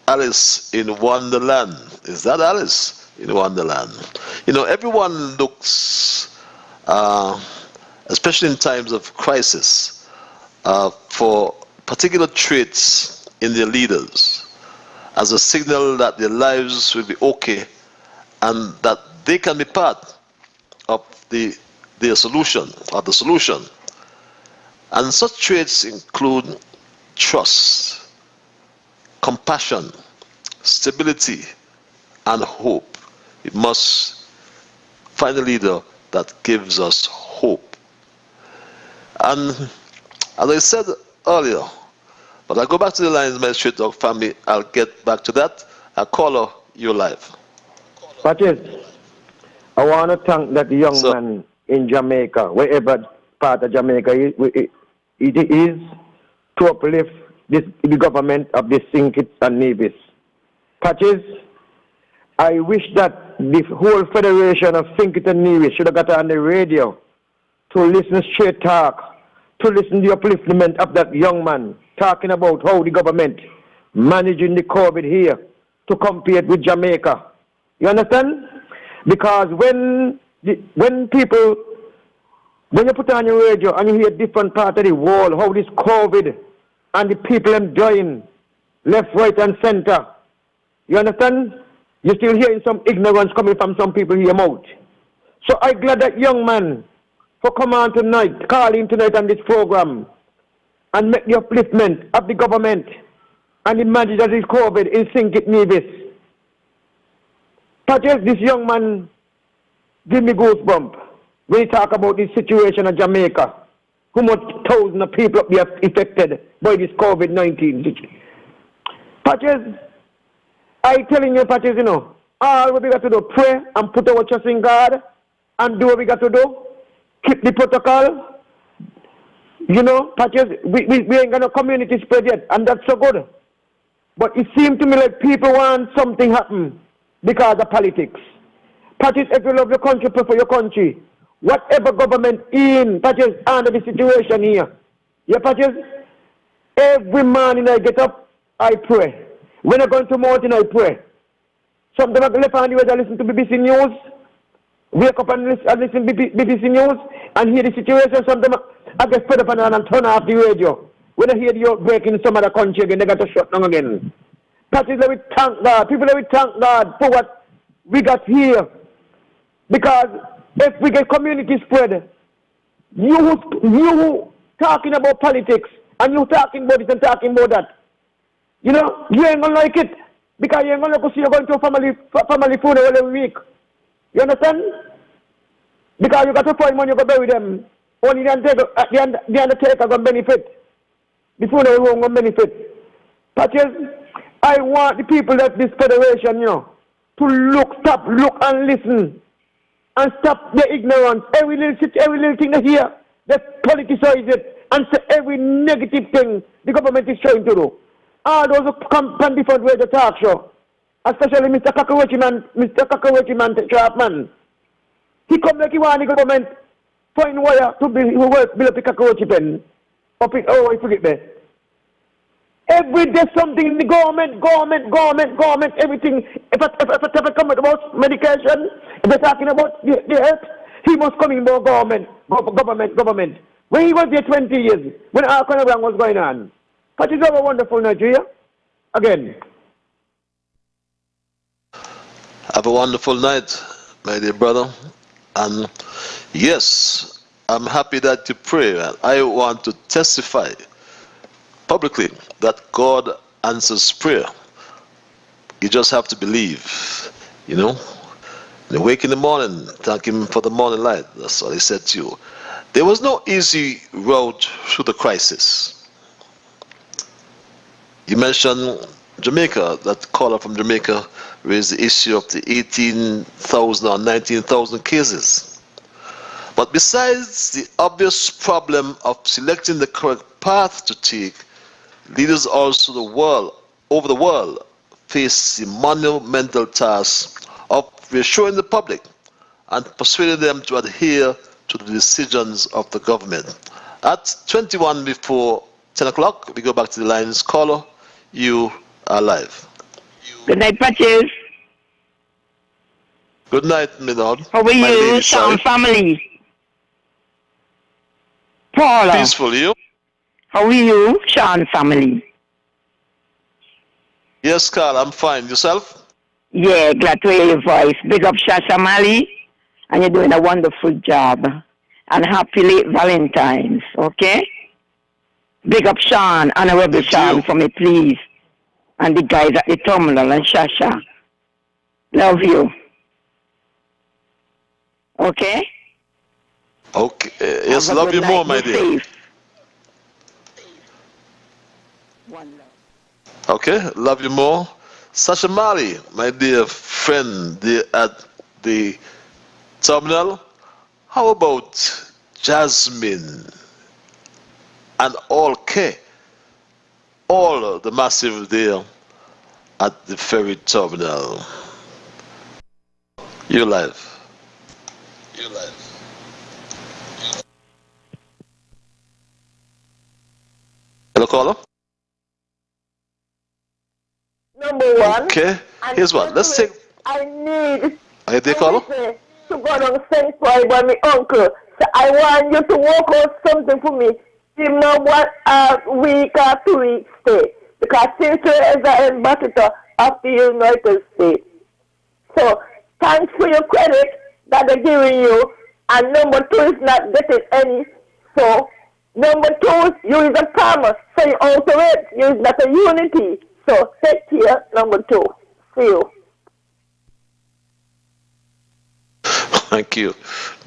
Alice in Wonderland. Is that Alice in Wonderland? You know, everyone looks, especially in times of crisis, for particular traits in their leaders as a signal that their lives will be okay and that they can be part of their solution or the solution. And such traits include trust, compassion, stability, and hope. We must find a leader that gives us hope. And as I said earlier, But I'll go back to the lines, my Street Dog family. I'll get back to that. Caller, you're live. Patches, I want to thank that young man in Jamaica, wherever part of Jamaica it is, to uplift the government of the St. Kitts and Nevis. Patches, I wish that the whole Federation of St. Kitts and Nevis should have got on the radio to listen straight talk, to listen to the upliftment of that young man talking about how the government managing the COVID here to compare it with Jamaica. You understand? Because when you put on your radio and you hear different part of the world, how this COVID and the people enjoying left, right, and center, you understand? You're still hearing some ignorance coming from some people here mouth. So I'm glad that young man for come on tonight, call in tonight on this program and make the upliftment of the government and the management of this COVID in St. Kitts Nevis. Patches, this young man give me goosebumps when he talk about the situation in Jamaica. How much thousands of people up there affected by this COVID-19. Patches, I telling you, Patches, you know, all what we got to do, pray and put our trust in God and do what we got to do. Keep the protocol. You know, Patches, we ain't got no community spread yet, and that's so good. But it seems to me like people want something happen because of politics. Patches, if you love your country, pray for your country. Whatever government in, Patches, under the situation here. Yeah, Patches, every morning I get up, I pray. When I go into mountain, I pray. Sometimes I left on the way I listen to BBC News. Wake up and listen to BBC News and hear the situation. Sometimes I get fed up and turn off the radio. When I hear the outbreak in some other country again, they got to shut down again. Patches, let me thank God. People, let me thank God for what we got here. Because if we get community spread, you talking about politics and you talking about this and talking about that, you know, you ain't gonna like it. Because you ain't gonna go see you're going to a family funeral every week. You understand? Because you got to find money, you go bury them. Only the undertaker going to benefit. The funeral won't go benefit. Patches, I want the people of this federation, you know, to stop, look and listen. And stop the ignorance. Every little thing they hear, they politicize it and say every negative thing the government is trying to do. All those who come from different ways to talk show. Especially Mr. Cockroachy Man Sharpman. He come like he want the government find wire to build up a cockroachy pen. I forget that. Every day something in the government, everything. If I come about medication, if they're talking about the health, he must come in about government. When he was there 20 years, when our kind of was going on. But it's a wonderful Nigeria. Again. Have a wonderful night, my dear brother. And yes, I'm happy that you pray. I want to testify publicly that God answers prayer. You just have to believe, you know. You wake in the morning, thank Him for the morning light. That's what He said to you. There was no easy road through the crisis. You mentioned Jamaica, that caller from Jamaica raised the issue of the 18,000 or 19,000 cases. But besides the obvious problem of selecting the correct path to take, leaders also over the world face the monumental task of reassuring the public and persuading them to adhere to the decisions of the government. At 21 before 10 o'clock, we go back to the lines. Caller, you are live. Good night, Patches. Good night, my lord. How are you, Sean family? Paula. Peaceful, you? How are you, Sean family? Yes, Carl, I'm fine. Yourself? Yeah, glad to hear your voice. Big up Shasha Mali, and you're doing a wonderful job. And happy late Valentine's, okay? Big up Sean, Honorable Sean, for me, please. And the guys at the terminal and Shasha. Love you. Okay? Okay. Yes, love you more, my dear. Safe. Okay, love you more. Sasha Mali, my dear friend there at the terminal, how about Jasmine and all K, all the massive there at the ferry terminal? You live. You live. Hello, caller. Number one. Okay, here's one. Let's take. I need Are you there, caller? to go down St. Paul by my uncle. So I want you to work out something for me. Give me what a week or 2 weeks stay. Because sister is an ambassador of the United States. So thanks for your credit that they're giving you. And number two is not getting any. So number two, you is a farmer. So you also it. You is not a unity. So take care, number two. See you. Thank you,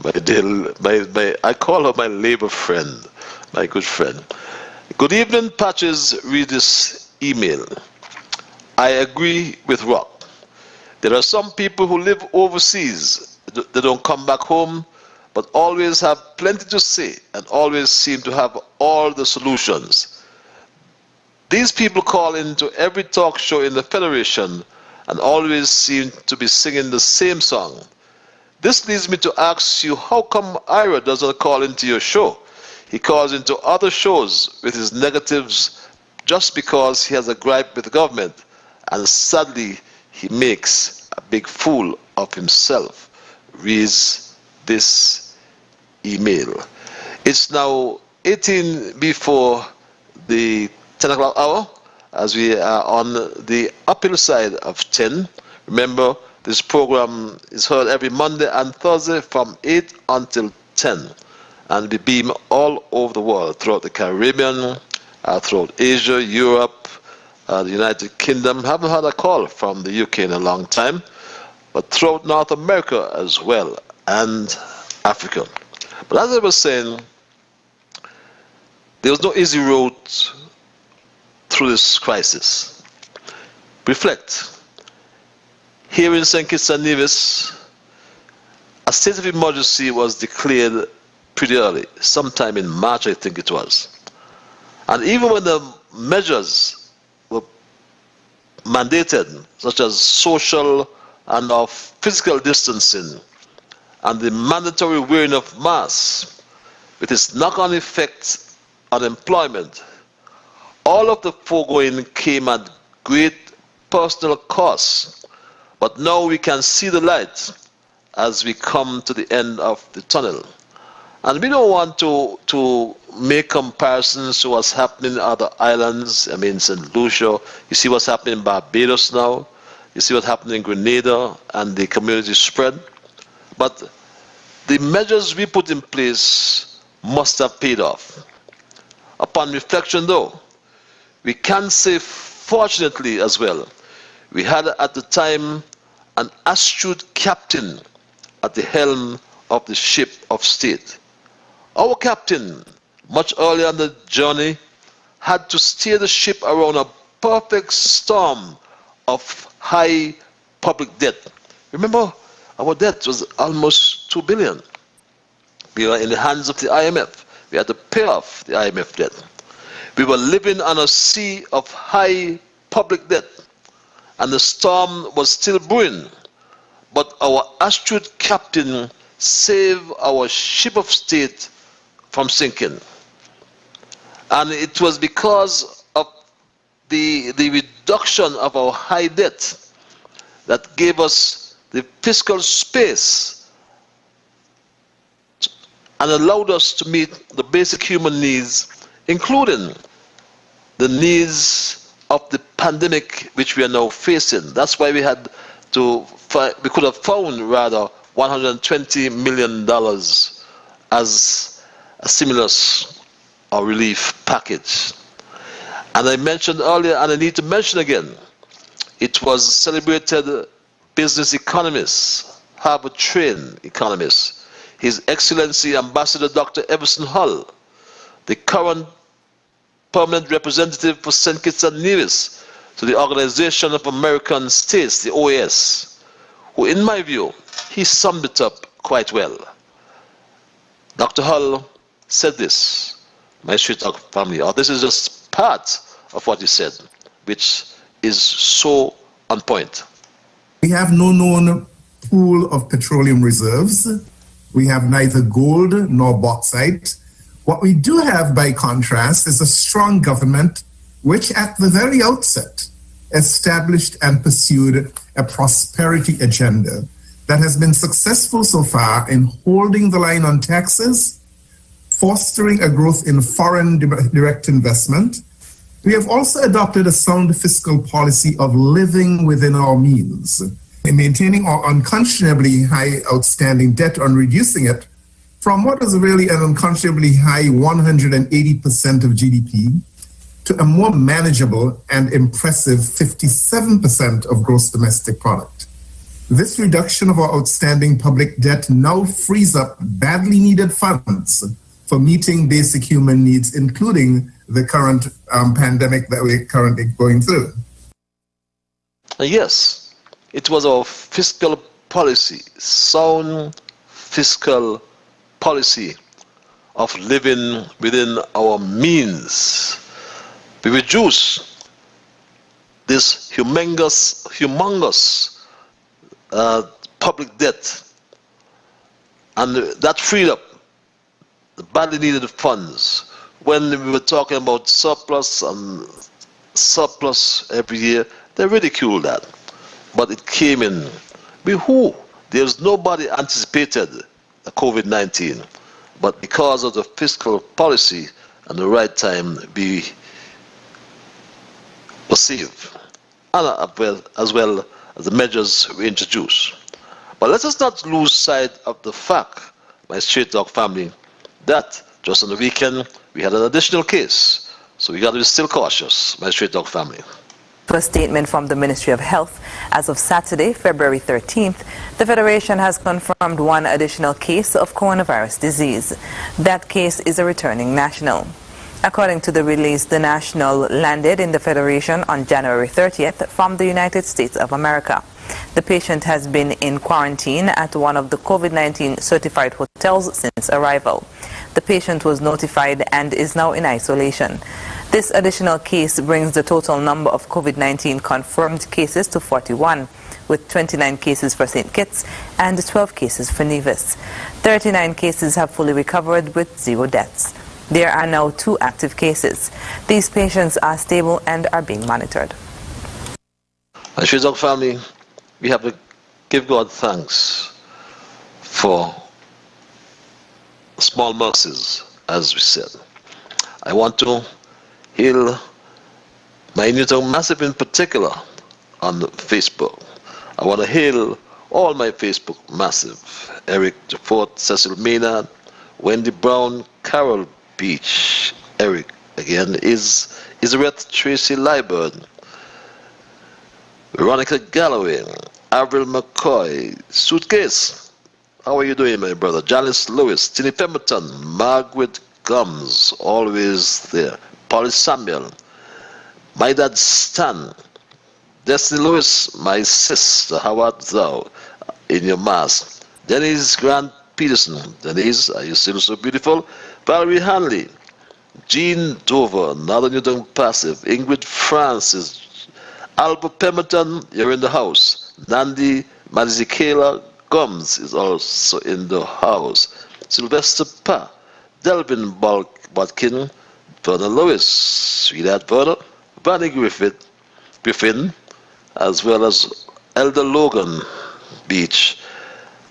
my dear, I call her my labor friend, my good friend. Good evening, Patches. Read this email. I agree with Rock. There are some people who live overseas. They don't come back home, but always have plenty to say and always seem to have all the solutions. These people call into every talk show in the Federation and always seem to be singing the same song. This leads me to ask you, how come Ira doesn't call into your show? He calls into other shows with his negatives just because he has a gripe with the government, and sadly he makes a big fool of himself. Reads this email. It's now 18 before the 10 o'clock hour, as we are on the uphill side of 10. Remember, this program is heard every Monday and Thursday from 8 until 10, and we beam all over the world, throughout the Caribbean, throughout Asia, Europe, the United Kingdom. Haven't had a call from the UK in a long time, but throughout North America as well, and Africa. But as I was saying, there was no easy road through this crisis. Reflect. Here in St. Kitts and Nevis, a state of emergency was declared pretty early, sometime in March, I think it was. And even when the measures were mandated, such as social and of physical distancing, and the mandatory wearing of masks, with its knock-on effect on employment, all of the foregoing came at great personal cost. But now we can see the light as we come to the end of the tunnel. And we don't want to make comparisons to what's happening in other islands. I mean, St. Lucia, you see what's happening in Barbados now. You see what's happening in Grenada and the community spread. But the measures we put in place must have paid off. Upon reflection, though, we can say, fortunately as well, we had at the time an astute captain at the helm of the ship of state. Our captain, much earlier on the journey, had to steer the ship around a perfect storm of high public debt. Remember, our debt was almost $2 billion. We were in the hands of the IMF. We had to pay off the IMF debt. We were living on a sea of high public debt, and the storm was still brewing, but our astute captain saved our ship of state from sinking. And it was because of the reduction of our high debt that gave us the fiscal space and allowed us to meet the basic human needs, including the needs of the pandemic which we are now facing. That's why we had to, we could have found rather $120 million as a stimulus or relief package. And I mentioned earlier, and I need to mention again, it was celebrated business economist, Harvard-trained economist, His Excellency Ambassador Dr. Everson Hull, the current permanent representative for St. Kitts and Nevis, to the Organization of American States, the OAS, who, in my view, he summed it up quite well. Dr. Hull said this, my Street Talk family, or this is just part of what he said, which is so on point. We have no known pool of petroleum reserves. We have neither gold nor bauxite. What we do have, by contrast, is a strong government which at the very outset established and pursued a prosperity agenda that has been successful so far in holding the line on taxes, fostering a growth in foreign direct investment. We have also adopted a sound fiscal policy of living within our means, in maintaining our unconscionably high outstanding debt and reducing it from what is really an unconscionably high 180% of GDP to a more manageable and impressive 57% of gross domestic product. This reduction of our outstanding public debt now frees up badly needed funds for meeting basic human needs, including the current pandemic that we're currently going through. Yes, it was our fiscal policy, sound fiscal policy of living within our means. We reduce this humongous public debt, and that freed up the badly needed funds. When we were talking about surplus and surplus every year, they ridiculed that. But it came in. There's nobody anticipated the COVID-19, but because of the fiscal policy and the right time, we were safe, and as well as the measures we introduced. But let us not lose sight of the fact, my Straight Talk family, that just on the weekend we had an additional case. So we got to be still cautious, my Straight Talk family. A statement from the Ministry of Health, as of Saturday, February 13th, the Federation has confirmed one additional case of coronavirus disease. That case is a returning national. According to the release, the national landed in the Federation on January 30th from the United States of America. The patient has been in quarantine at one of the COVID-19 certified hotels since arrival. The patient was notified and is now in isolation. This additional case brings the total number of COVID-19 confirmed cases to 41, with 29 cases for St. Kitts and 12 cases for Nevis. 39 cases have fully recovered with 0 deaths. There are now 2 active cases. These patients are stable and are being monitored. My Straight Talk family, we have to give God thanks for small mercies, as we said. I want to hail my Newton Massive in particular on Facebook. I want to hail all my Facebook Massive: Eric Jafort, Cecil Maynard, Wendy Brown, Carol Beach, Eric again, Isabeth Tracy Liburd, Veronica Galloway, Avril McCoy, Suitcase. How are you doing, my brother? Janice Lewis, Tinny Pemberton, Margaret Gums, always there. Polly Samuel, my dad Stan, Destiny Lewis, my sister, how art thou in your mask? Denise Grant Peterson, Denise, are you still so beautiful? Valerie Hanley, Jean Dover, Northern Newton Passive, Ingrid Francis, Albert Pemberton, you're in the house. Nandi Mazikela Gums is also in the house. Sylvester Pa, Delvin Bodkin, Verna Lewis, Sweetheart Verna, Vanny Griffin, as well as Elder Logan Beach.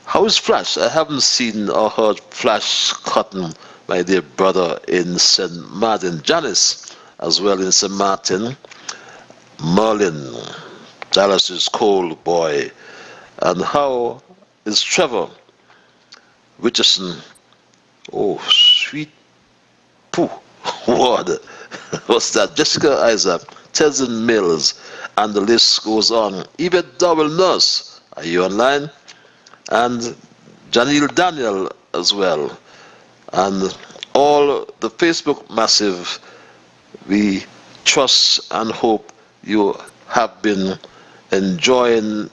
How is Flash? I haven't seen or heard Flash Cotton, my dear brother, in St. Martin. Janice, as well in St. Martin. Merlin, Dallas's cold boy. And how is Trevor Richardson? Oh, sweet poo. What? What's that? Jessica Isaac, Tezin Mills, and the list goes on. Yvette Dowell Nurse, are you online? And Janelle Daniel as well. And all the Facebook Massive, we trust and hope you have been enjoying,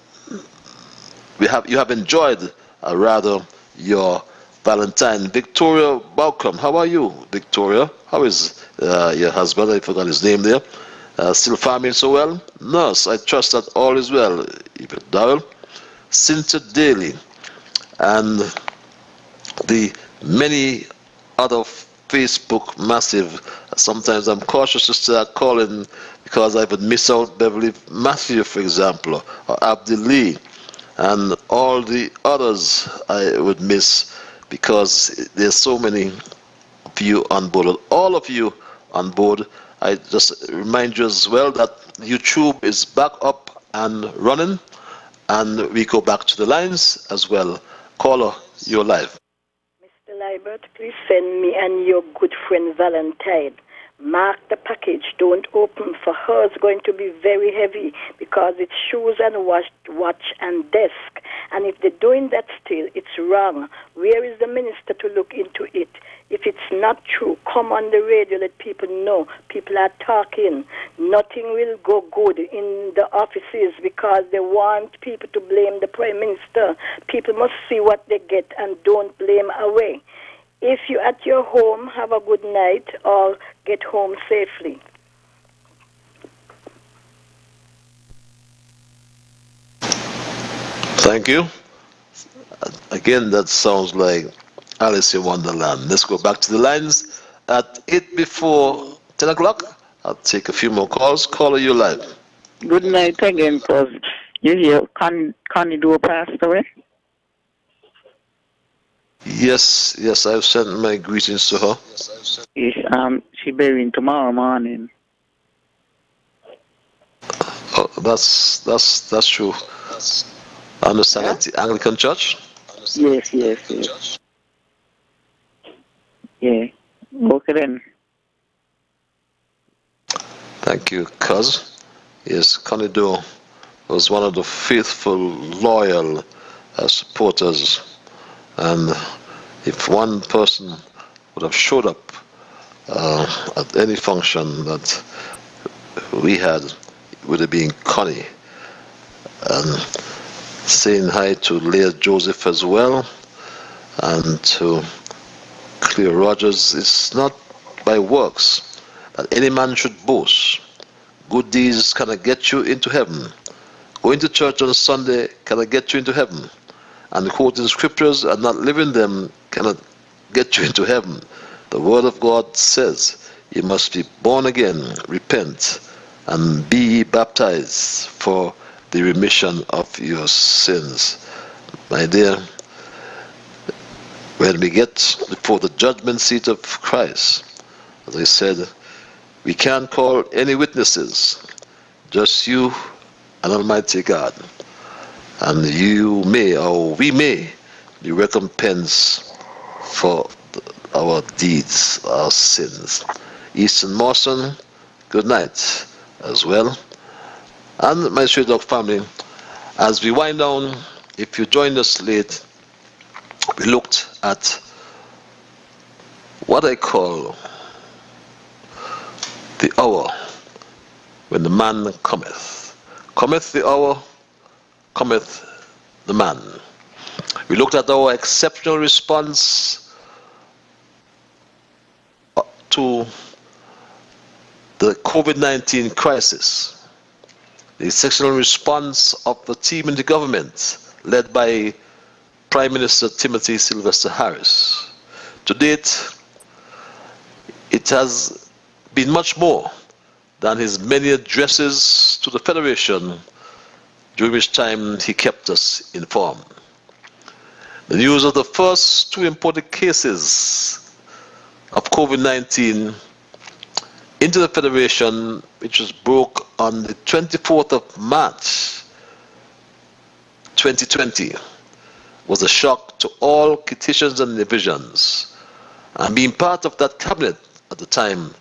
you have enjoyed rather your Valentine. Victoria Balcom, how are you, Victoria? How is your husband? I forgot his name there. Still farming so well? Nurse, I trust that all is well. Yvette Darrell, Cynthia Daly, and the many other Facebook massive. Sometimes I'm cautious to start calling because I would miss out Beverly Matthew, for example, or Abdi Lee, and all the others I would miss because there's so many of you on board. All of you on board. I just remind you as well that YouTube is back up and running, and we go back to the lines as well. Caller, you're live. Mr. Liburd, please send me and your good friend Valentine. Mark the package. Don't open. For her, it's going to be very heavy because it's shoes and watch and desk. And if they're doing that still, it's wrong. Where is the minister to look into it? If it's not true, come on the radio, let people know. People are talking. Nothing will go good in the offices because they want people to blame the Prime Minister. People must see what they get and don't blame away. If you're at your home, have a good night or get home safely. Thank you. Again, that sounds like Alice in Wonderland. Let's go back to the lines at 8 before 10 o'clock. I'll take a few more calls. Caller, you live. Good night again, cuz you hear Connie do passed away? Yes, I've sent my greetings to her. Yes, she burying tomorrow morning. Oh, that's true. I understand at the Anglican Church? Yes. Yeah. Okay then. Thank you, cuz. Yes, Connie Doe was one of the faithful, loyal supporters. And if one person would have showed up at any function that we had, it would have been Connie. And saying hi to Leah Joseph as well, and to Cleo Rogers. It's not by works that any man should boast. Good deeds cannot get you into heaven. Going to church on Sunday cannot get you into heaven. And quoting scriptures and not living them cannot get you into heaven. The word of God says you must be born again, repent, and be baptized for the remission of your sins. My dear, when we get before the judgment seat of Christ, as I said, we can't call any witnesses, just you and Almighty God. And you may, or we may, be recompensed for our deeds, our sins. Easton Mawson, good night as well. And my Straight Dog family, as we wind down, if you joined us late, we looked at what I call the hour when the man cometh. Cometh the hour, cometh the man. We looked at our exceptional response to the COVID-19 crisis, the exceptional response of the team in the government led by Prime Minister Timothy Sylvester Harris. To date, it has been much more than his many addresses to the Federation, during which time he kept us informed. The news of the first two imported cases of COVID-19 into the Federation, which was broke on the 24th of March 2020, was a shock to all Kittians and divisions. And being part of that cabinet at the time,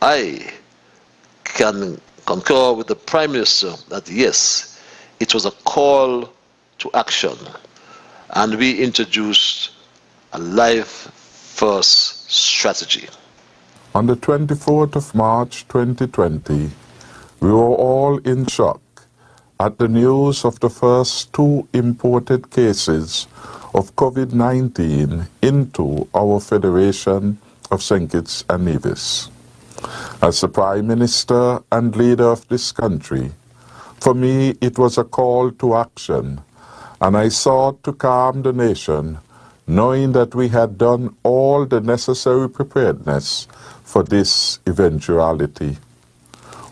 I can concur with the Prime Minister that yes, it was a call to action. And we introduced a life first strategy. On the 24th of March 2020, We were all in shock at the news of the first 2 imported cases of COVID-19 into our Federation of St. Kitts and Nevis. As the Prime Minister and leader of this country, for me it was a call to action, and I sought to calm the nation, knowing that we had done all the necessary preparedness for this eventuality.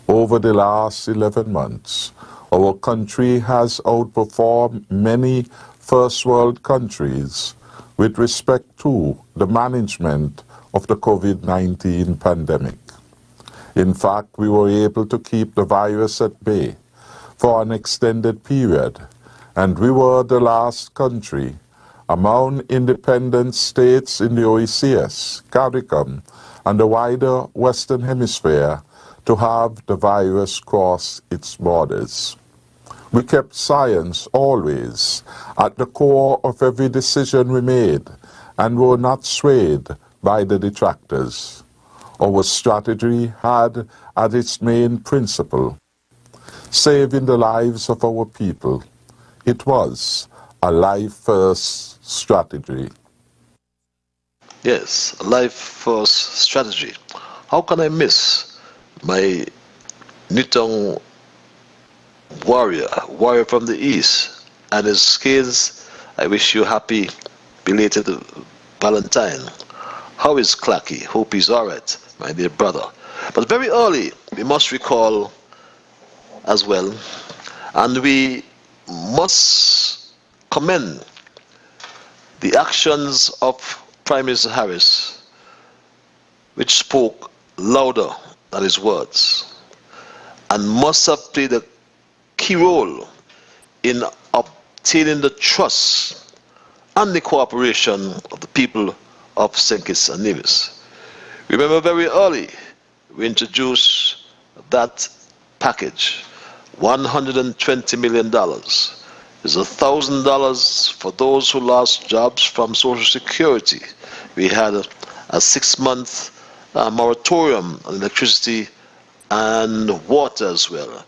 Over the last 11 months, our country has outperformed many first world countries with respect to the management of the COVID-19 pandemic. In fact, we were able to keep the virus at bay for an extended period, and we were the last country among independent states in the OECS, CARICOM, and the wider Western Hemisphere to have the virus cross its borders. We kept science always at the core of every decision we made and were not swayed by the detractors. Our strategy had as its main principle saving the lives of our people. It was a life-first strategy. Yes, a life-first strategy. How can I miss my Newton warrior from the East, and his kids? I wish you happy belated Valentine. How is Clacky? Hope he's all right, my dear brother. But very early, we must recall as well, and we must commend the actions of Prime Minister Harris, which spoke louder than his words, and must have played a key role in obtaining the trust and the cooperation of the people of St. Kitts and Nevis. Remember, very early, we introduced that package, $120 million. It's $1,000 for those who lost jobs from Social Security. We had a 6-month moratorium on electricity and water as well.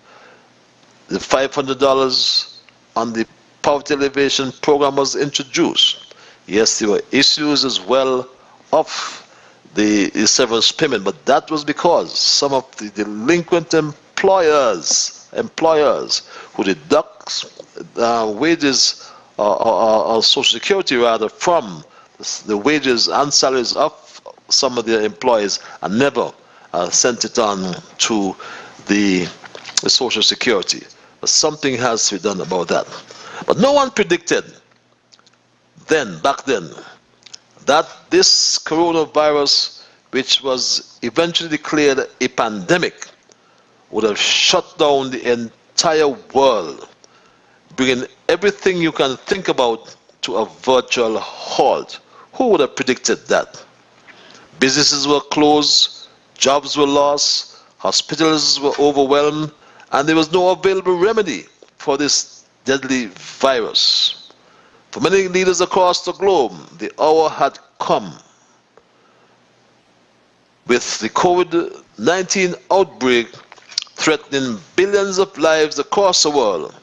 The $500 on the poverty alleviation program was introduced. Yes, there were issues as well of the severance payment, but that was because some of the delinquent employers who deduct wages or Social Security rather from the wages and salaries of some of their employees and never sent it on to the Social Security. But something has to be done about that. But no one predicted back then, that this coronavirus, which was eventually declared a pandemic, would have shut down the entire world, bringing everything you can think about to a virtual halt. Who would have predicted that? Businesses were closed, jobs were lost, hospitals were overwhelmed, and there was no available remedy for this deadly virus. For many leaders across the globe, the hour had come. With the COVID-19 outbreak threatening billions of lives across the world,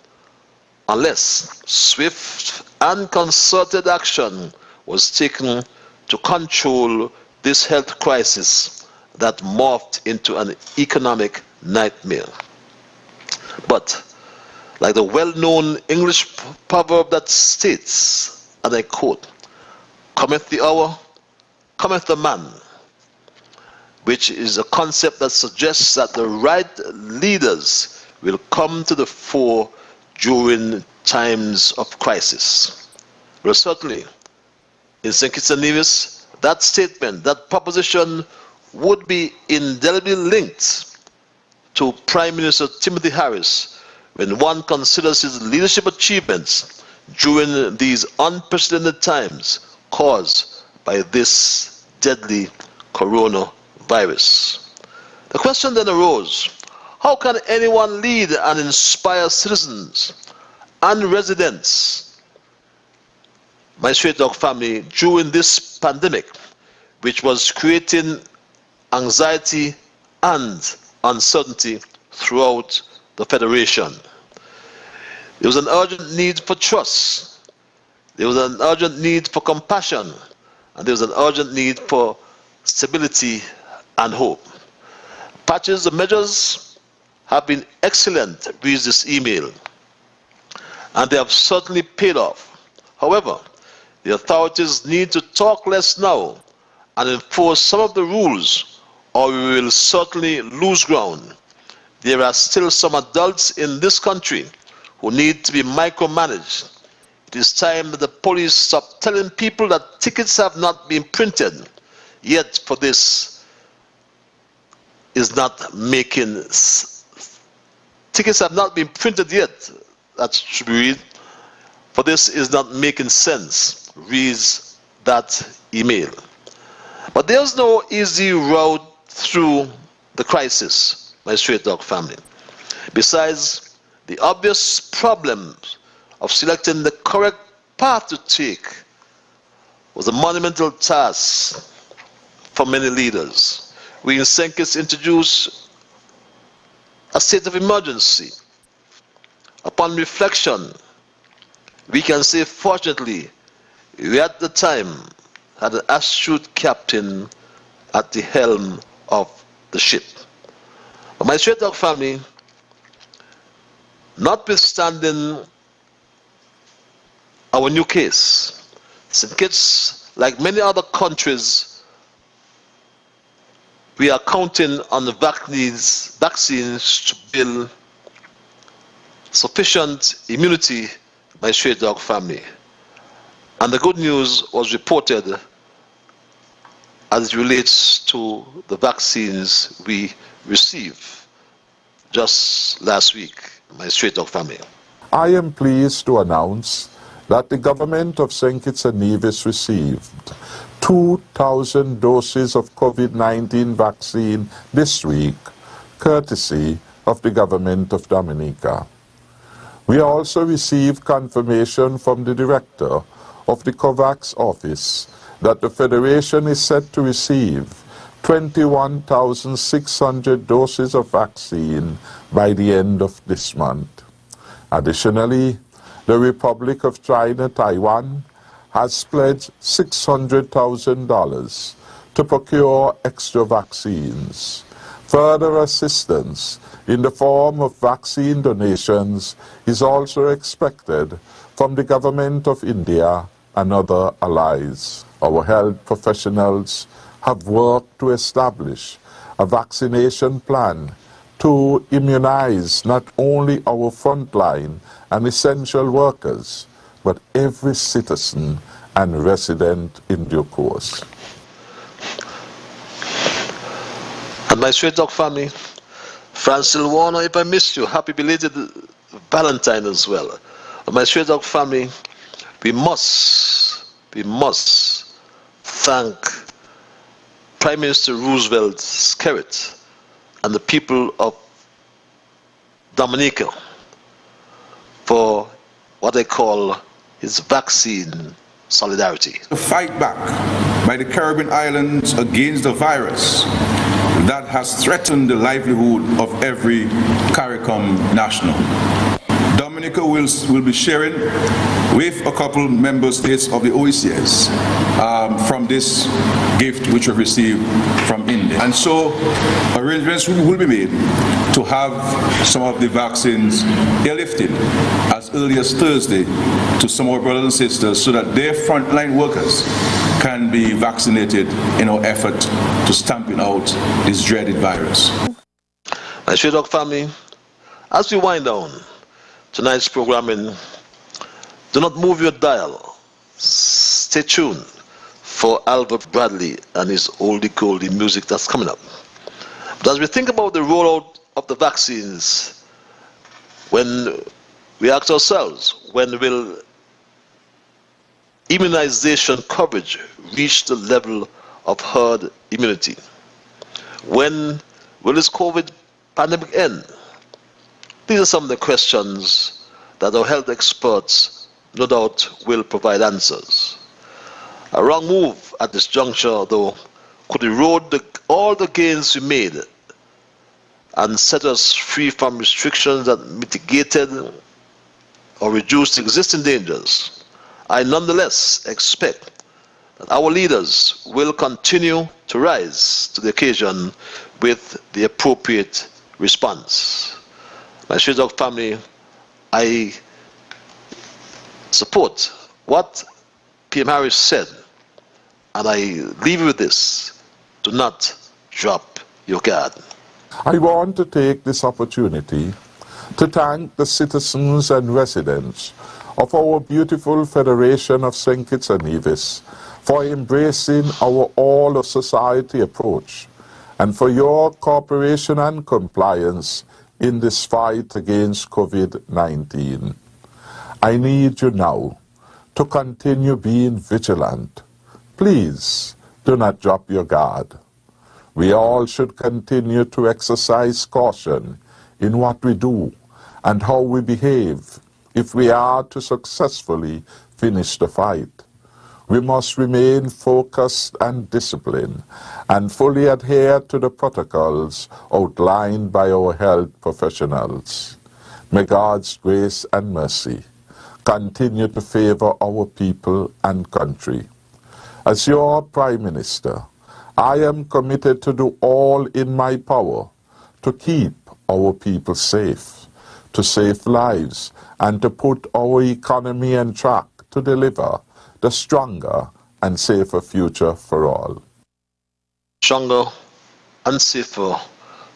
unless swift and concerted action was taken to control this health crisis that morphed into an economic nightmare. But like the well-known English proverb that states, and I quote, "Cometh the hour, cometh the man," which is a concept that suggests that the right leaders will come to the fore during times of crisis. Well, certainly, in St. Kitts and Nevis, that statement, that proposition would be indelibly linked to Prime Minister Timothy Harris when one considers his leadership achievements during these unprecedented times caused by this deadly coronavirus. The question then arose, how can anyone lead and inspire citizens and residents, my Straight Dog family, during this pandemic, which was creating anxiety and uncertainty throughout the Federation. There was an urgent need for trust. There was an urgent need for compassion. And there was an urgent need for stability and hope. Patches, the measures have been excellent, reads this email, and they have certainly paid off. However, the authorities need to talk less now and enforce some of the rules, or we will certainly lose ground. There are still some adults in this country who need to be micromanaged. It is time that the police stop telling people that tickets have not been printed, yet for this is not making tickets have not been printed yet. That should be read. For this is not making sense, reads that email. But there's no easy route through the crisis, my straight dog family. Besides the obvious problems of selecting the correct path to take was a monumental task for many leaders. We in St. Kitts introduced a state of emergency. Upon reflection, we can say fortunately, we at the time had an astute captain at the helm of the ship. But my straight dog family, notwithstanding our new case, St. Kitts, like many other countries, we are counting on the vaccines to build sufficient immunity, my straight dog family. And the good news was reported as it relates to the vaccines we received just last week, my straight dog family. I am pleased to announce that the government of St. Kitts and Nevis received 2,000 doses of COVID-19 vaccine this week, courtesy of the government of Dominica. We also received confirmation from the director of the COVAX office that the Federation is set to receive 21,600 doses of vaccine by the end of this month. Additionally, the Republic of China, Taiwan, has pledged $600,000 to procure extra vaccines. Further assistance in the form of vaccine donations is also expected from the government of India and other allies. Our health professionals have worked to establish a vaccination plan to immunize not only our frontline and essential workers, but every citizen and resident in due course. And my straight dog family, Francis Warner, if I missed you, happy belated Valentine as well. And my straight dog family, we must thank Prime Minister Roosevelt Skerrit and the people of Dominica for what they call his vaccine solidarity. The fight back by the Caribbean islands against the virus that has threatened the livelihood of every CARICOM national. Dominica will be sharing with a couple member states of the OECS from this gift which we received from India. And so arrangements will be made to have some of the vaccines airlifted as early as Thursday to some of our brothers and sisters so that their frontline workers can be vaccinated in our effort to stamping out this dreaded virus. My straight dog family, as we wind down tonight's programming, do not move your dial. Stay tuned for Albert Bradley and his oldie goldie music that's coming up. But as we think about the rollout of the vaccines, when we ask ourselves, when will immunization coverage reach the level of herd immunity? When will this COVID pandemic end? These are some of the questions that our health experts no doubt will provide answers. A wrong move at this juncture, though, could erode all the gains we made and set us free from restrictions that mitigated or reduced existing dangers, I nonetheless expect that our leaders will continue to rise to the occasion with the appropriate response. My Street Dog family, I support what PM Harris said, and I leave you with this: do not drop your guard. I want to take this opportunity to thank the citizens and residents of our beautiful Federation of St. Kitts and Nevis for embracing our all-of-society approach and for your cooperation and compliance in this fight against COVID-19. I need you now to continue being vigilant. Please do not drop your guard. We all should continue to exercise caution in what we do and how we behave if we are to successfully finish the fight. We must remain focused and disciplined and fully adhere to the protocols outlined by our health professionals. May God's grace and mercy continue to favor our people and country. As your Prime Minister, I am committed to do all in my power to keep our people safe, to save lives, and to put our economy on track to deliver the stronger and safer future for all. Stronger and safer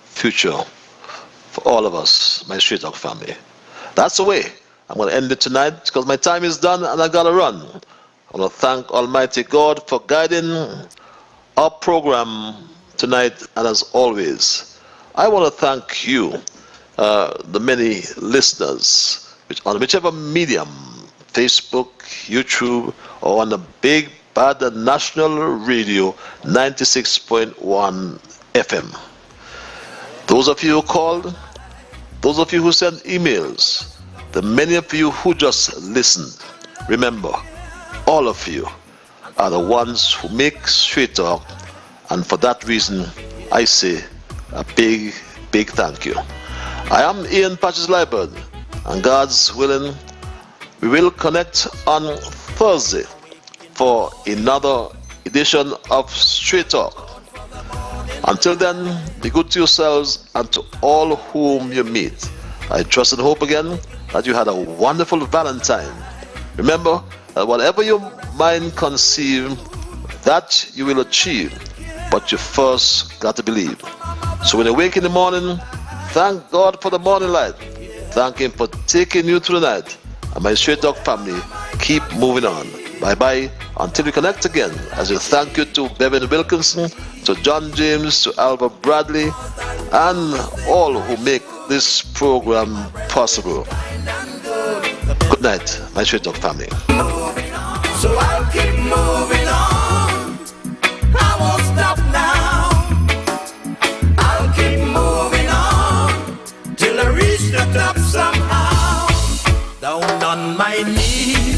future for all of us, my Street Dog family. That's the way I'm going to end it tonight because my time is done and I got to run. I want to thank Almighty God for guiding our program tonight, and as always, I want to thank you, the many listeners, on whichever medium, Facebook, YouTube, or on the big bad national radio 96.1 FM. Those of you who called, those of you who sent emails, the many of you who just listened, remember, all of you are the ones who make Straight Talk, and for that reason, I say a big, big thank you. I am Ian Patches Liburd, and God's willing, we will connect on Thursday for another edition of Straight Talk. Until then, be good to yourselves and to all whom you meet. I trust and hope again that you had a wonderful Valentine. Remember that whatever your mind conceive, that you will achieve, but you first got to believe. So when you wake in the morning, thank God for the morning light. Thank Him for taking you through the night. And my Straight Dog family, keep moving on. Bye-bye until we connect again. As a thank you to Bevan Wilkinson, to John James, to Albert Bradley, and all who make this program possible. Good night, my Straight Dog family. So I'll keep moving on. I won't stop now. I'll keep moving on till I reach the top somehow. Down on my knees.